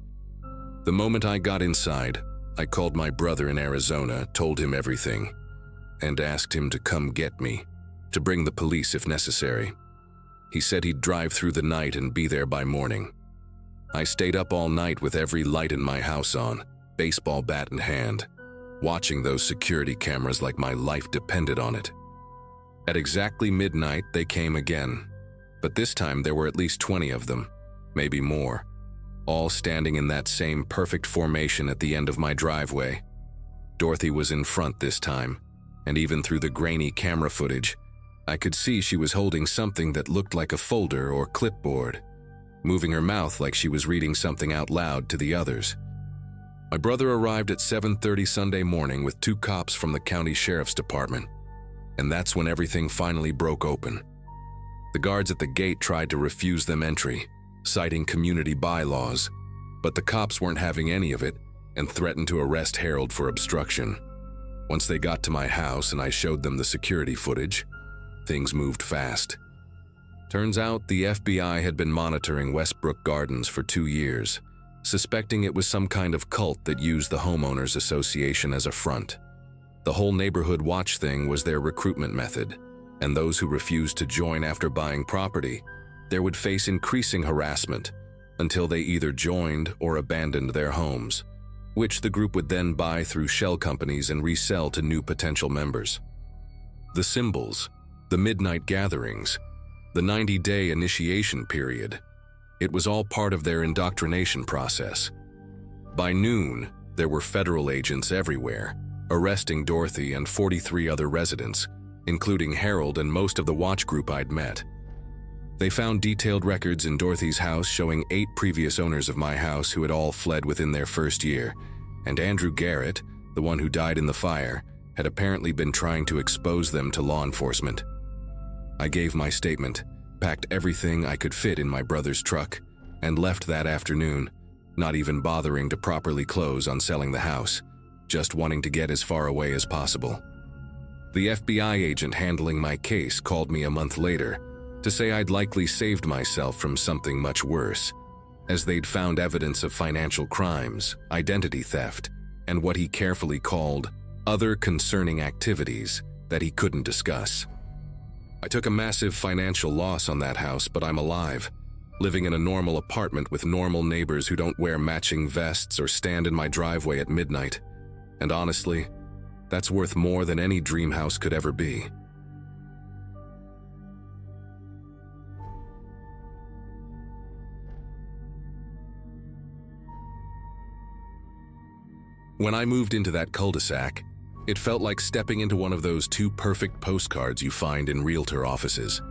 The moment I got inside, I called my brother in Arizona, told him everything, and asked him to come get me, to bring the police if necessary. He said he'd drive through the night and be there by morning. I stayed up all night with every light in my house on, baseball bat in hand, watching those security cameras like my life depended on it. At exactly midnight, they came again, but this time there were at least 20 of them, maybe more, all standing in that same perfect formation at the end of my driveway. Dorothy was in front this time, and even through the grainy camera footage, I could see she was holding something that looked like a folder or clipboard, moving her mouth like she was reading something out loud to the others. My brother arrived at 7:30 Sunday morning with 2 cops from the county sheriff's department, and that's when everything finally broke open. The guards at the gate tried to refuse them entry, citing community bylaws, but the cops weren't having any of it and threatened to arrest Harold for obstruction. Once they got to my house and I showed them the security footage, things moved fast. Turns out the FBI had been monitoring Westbrook Gardens for 2 years, suspecting it was some kind of cult that used the homeowners association as a front. The whole neighborhood watch thing was their recruitment method, and those who refused to join after buying property, there would face increasing harassment until they either joined or abandoned their homes, which the group would then buy through shell companies and resell to new potential members. The symbols, the midnight gatherings, the 90-day initiation period, it was all part of their indoctrination process. By noon, there were federal agents everywhere, arresting Dorothy and 43 other residents, including Harold and most of the watch group I'd met. They found detailed records in Dorothy's house showing 8 previous owners of my house who had all fled within their first year, and Andrew Garrett, the one who died in the fire, had apparently been trying to expose them to law enforcement. I gave my statement, packed everything I could fit in my brother's truck, and left that afternoon, not even bothering to properly close on selling the house, just wanting to get as far away as possible. The FBI agent handling my case called me a month later to say I'd likely saved myself from something much worse, as they'd found evidence of financial crimes, identity theft, and what he carefully called other concerning activities that he couldn't discuss. I took a massive financial loss on that house, but I'm alive, living in a normal apartment with normal neighbors who don't wear matching vests or stand in my driveway at midnight. And honestly, that's worth more than any dream house could ever be. When I moved into that cul-de-sac, it felt like stepping into one of those 2 perfect postcards you find in realtor offices.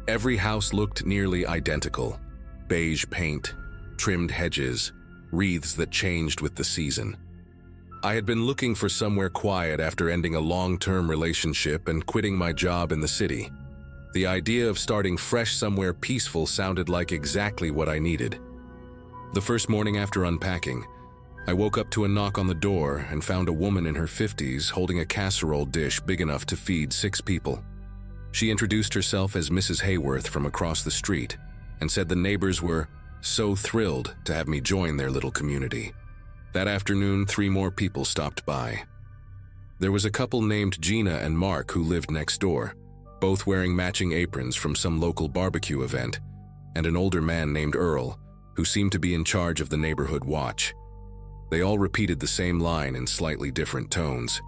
Every house looked nearly identical: beige paint, trimmed hedges, wreaths that changed with the season. I had been looking for somewhere quiet after ending a long-term relationship and quitting my job in the city. The idea of starting fresh somewhere peaceful sounded like exactly what I needed. The first morning after unpacking, I woke up to a knock on the door and found a woman in her 50s holding a casserole dish big enough to feed 6 people. She introduced herself as Mrs. Hayworth from across the street and said the neighbors were so thrilled to have me join their little community. That afternoon, 3 more people stopped by. There was a couple named Gina and Mark who lived next door, both wearing matching aprons from some local barbecue event, and an older man named Earl, who seemed to be in charge of the neighborhood watch. They all repeated the same line in slightly different tones.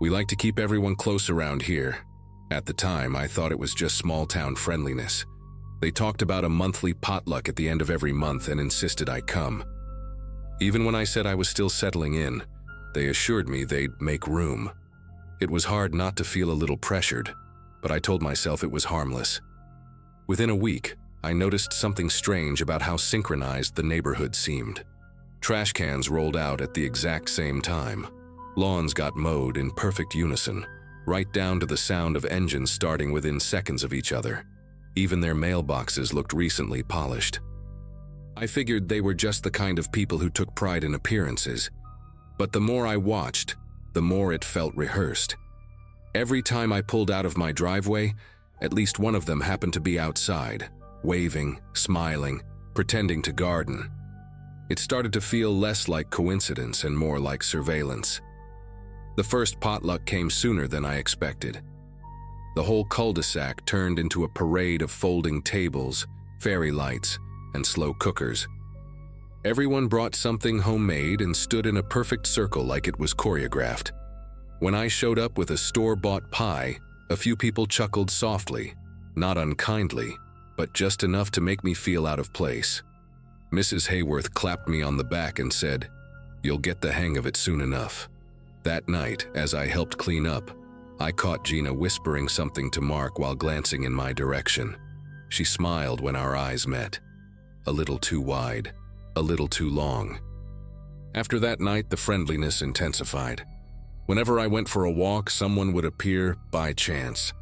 "We like to keep everyone close around here." At the time, I thought it was just small-town friendliness. They talked about a monthly potluck at the end of every month and insisted I come. Even when I said I was still settling in, they assured me they'd make room. It was hard not to feel a little pressured, but I told myself it was harmless. Within a week, I noticed something strange about how synchronized the neighborhood seemed. Trash cans rolled out at the exact same time. Lawns got mowed in perfect unison, right down to the sound of engines starting within seconds of each other. Even their mailboxes looked recently polished. I figured they were just the kind of people who took pride in appearances, but the more I watched, the more it felt rehearsed. Every time I pulled out of my driveway, at least one of them happened to be outside, waving, smiling, pretending to garden. It started to feel less like coincidence and more like surveillance. The first potluck came sooner than I expected. The whole cul-de-sac turned into a parade of folding tables, fairy lights, and slow cookers. Everyone brought something homemade and stood in a perfect circle like it was choreographed. When I showed up with a store-bought pie, a few people chuckled softly, not unkindly, but just enough to make me feel out of place. Mrs. Hayworth clapped me on the back and said, "You'll get the hang of it soon enough." That night, as I helped clean up, I caught Gina whispering something to Mark while glancing in my direction. She smiled when our eyes met. A little too wide, a little too long. After that night, the friendliness intensified. Whenever I went for a walk, someone would appear by chance.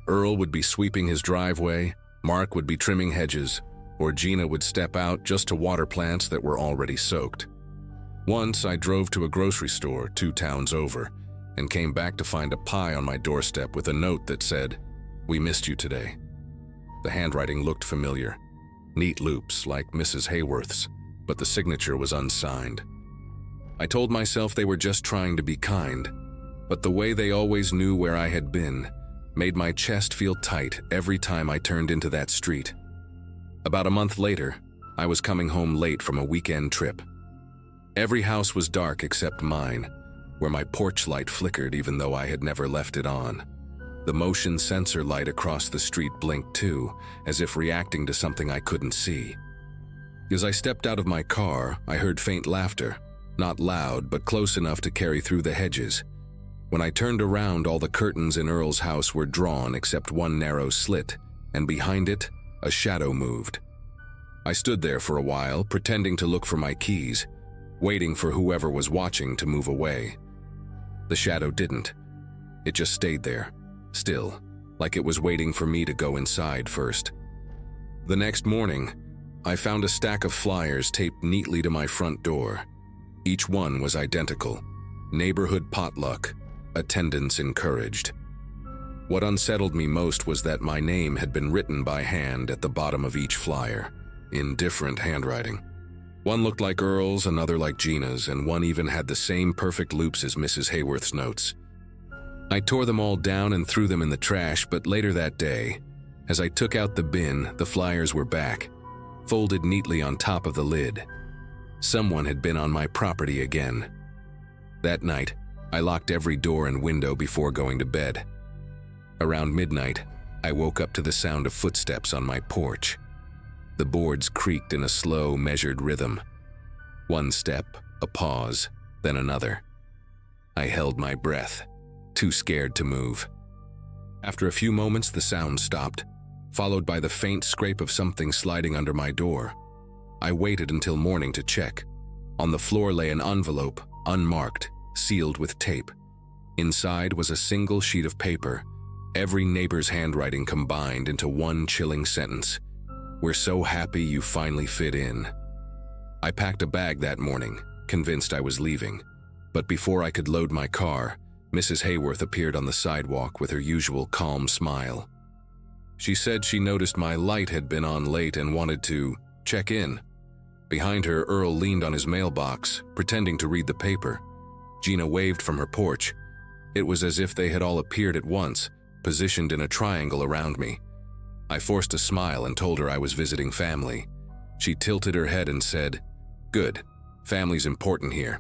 Earl would be sweeping his driveway, Mark would be trimming hedges, or Gina would step out just to water plants that were already soaked. Once, I drove to a grocery store 2 towns over and came back to find a pie on my doorstep with a note that said, "We missed you today." The handwriting looked familiar. Neat loops like Mrs. Hayworth's, but the signature was unsigned. I told myself they were just trying to be kind, but the way they always knew where I had been made my chest feel tight every time I turned into that street. About a month later, I was coming home late from a weekend trip. Every house was dark except mine, where my porch light flickered even though I had never left it on. The motion sensor light across the street blinked too, as if reacting to something I couldn't see. As I stepped out of my car, I heard faint laughter, not loud but close enough to carry through the hedges. When I turned around, all the curtains in Earl's house were drawn except one narrow slit, and behind it, a shadow moved. I stood there for a while, pretending to look for my keys, waiting for whoever was watching to move away. The shadow didn't. It just stayed there, still, like it was waiting for me to go inside first. The next morning, I found a stack of flyers taped neatly to my front door. Each one was identical. Neighborhood potluck, attendance encouraged. What unsettled me most was that my name had been written by hand at the bottom of each flyer, in different handwriting. One looked like Earl's, another like Gina's, and one even had the same perfect loops as Mrs. Hayworth's notes. I tore them all down and threw them in the trash, but later that day, as I took out the bin, the flyers were back, folded neatly on top of the lid. Someone had been on my property again. That night, I locked every door and window before going to bed. Around midnight, I woke up to the sound of footsteps on my porch. The boards creaked in a slow, measured rhythm. One step, a pause, then another. I held my breath, too scared to move. After a few moments, the sound stopped, followed by the faint scrape of something sliding under my door. I waited until morning to check. On the floor lay an envelope, unmarked, sealed with tape. Inside was a single sheet of paper, every neighbor's handwriting combined into one chilling sentence. "We're so happy you finally fit in." I packed a bag that morning, convinced I was leaving. But before I could load my car, Mrs. Hayworth appeared on the sidewalk with her usual calm smile. She said she noticed my light had been on late and wanted to check in. Behind her, Earl leaned on his mailbox, pretending to read the paper. Gina waved from her porch. It was as if they had all appeared at once, positioned in a triangle around me. I forced a smile and told her I was visiting family. She tilted her head and said, "Good. Family's important here."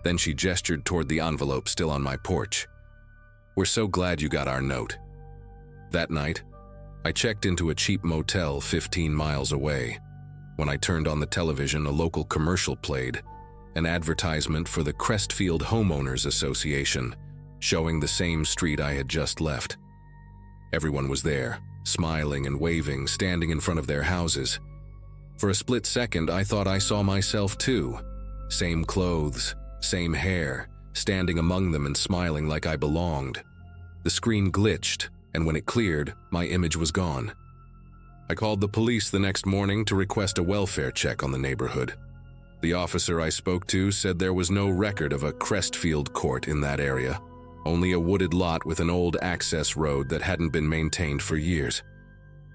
Then she gestured toward the envelope still on my porch. "We're so glad you got our note." That night, I checked into a cheap motel 15 miles away. When I turned on the television, a local commercial played, an advertisement for the Crestfield Homeowners Association, showing the same street I had just left. Everyone was there, smiling and waving, standing in front of their houses. For a split second, I thought I saw myself too. Same clothes, same hair, standing among them and smiling like I belonged. The screen glitched, and when it cleared, my image was gone. I called the police the next morning to request a welfare check on the neighborhood. The officer I spoke to said there was no record of a Crestfield court in that area, only a wooded lot with an old access road that hadn't been maintained for years.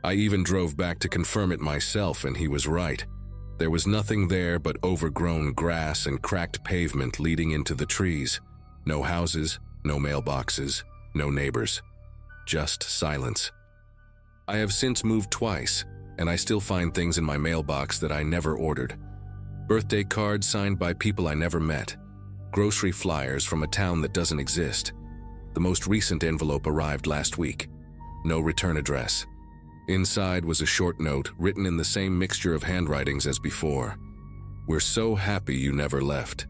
I even drove back to confirm it myself, and he was right. There was nothing there but overgrown grass and cracked pavement leading into the trees. No houses, no mailboxes, no neighbors. Just silence. I have since moved twice, and I still find things in my mailbox that I never ordered. Birthday cards signed by people I never met. Grocery flyers from a town that doesn't exist. The most recent envelope arrived last week. No return address. Inside was a short note written in the same mixture of handwritings as before. "We're so happy you never left.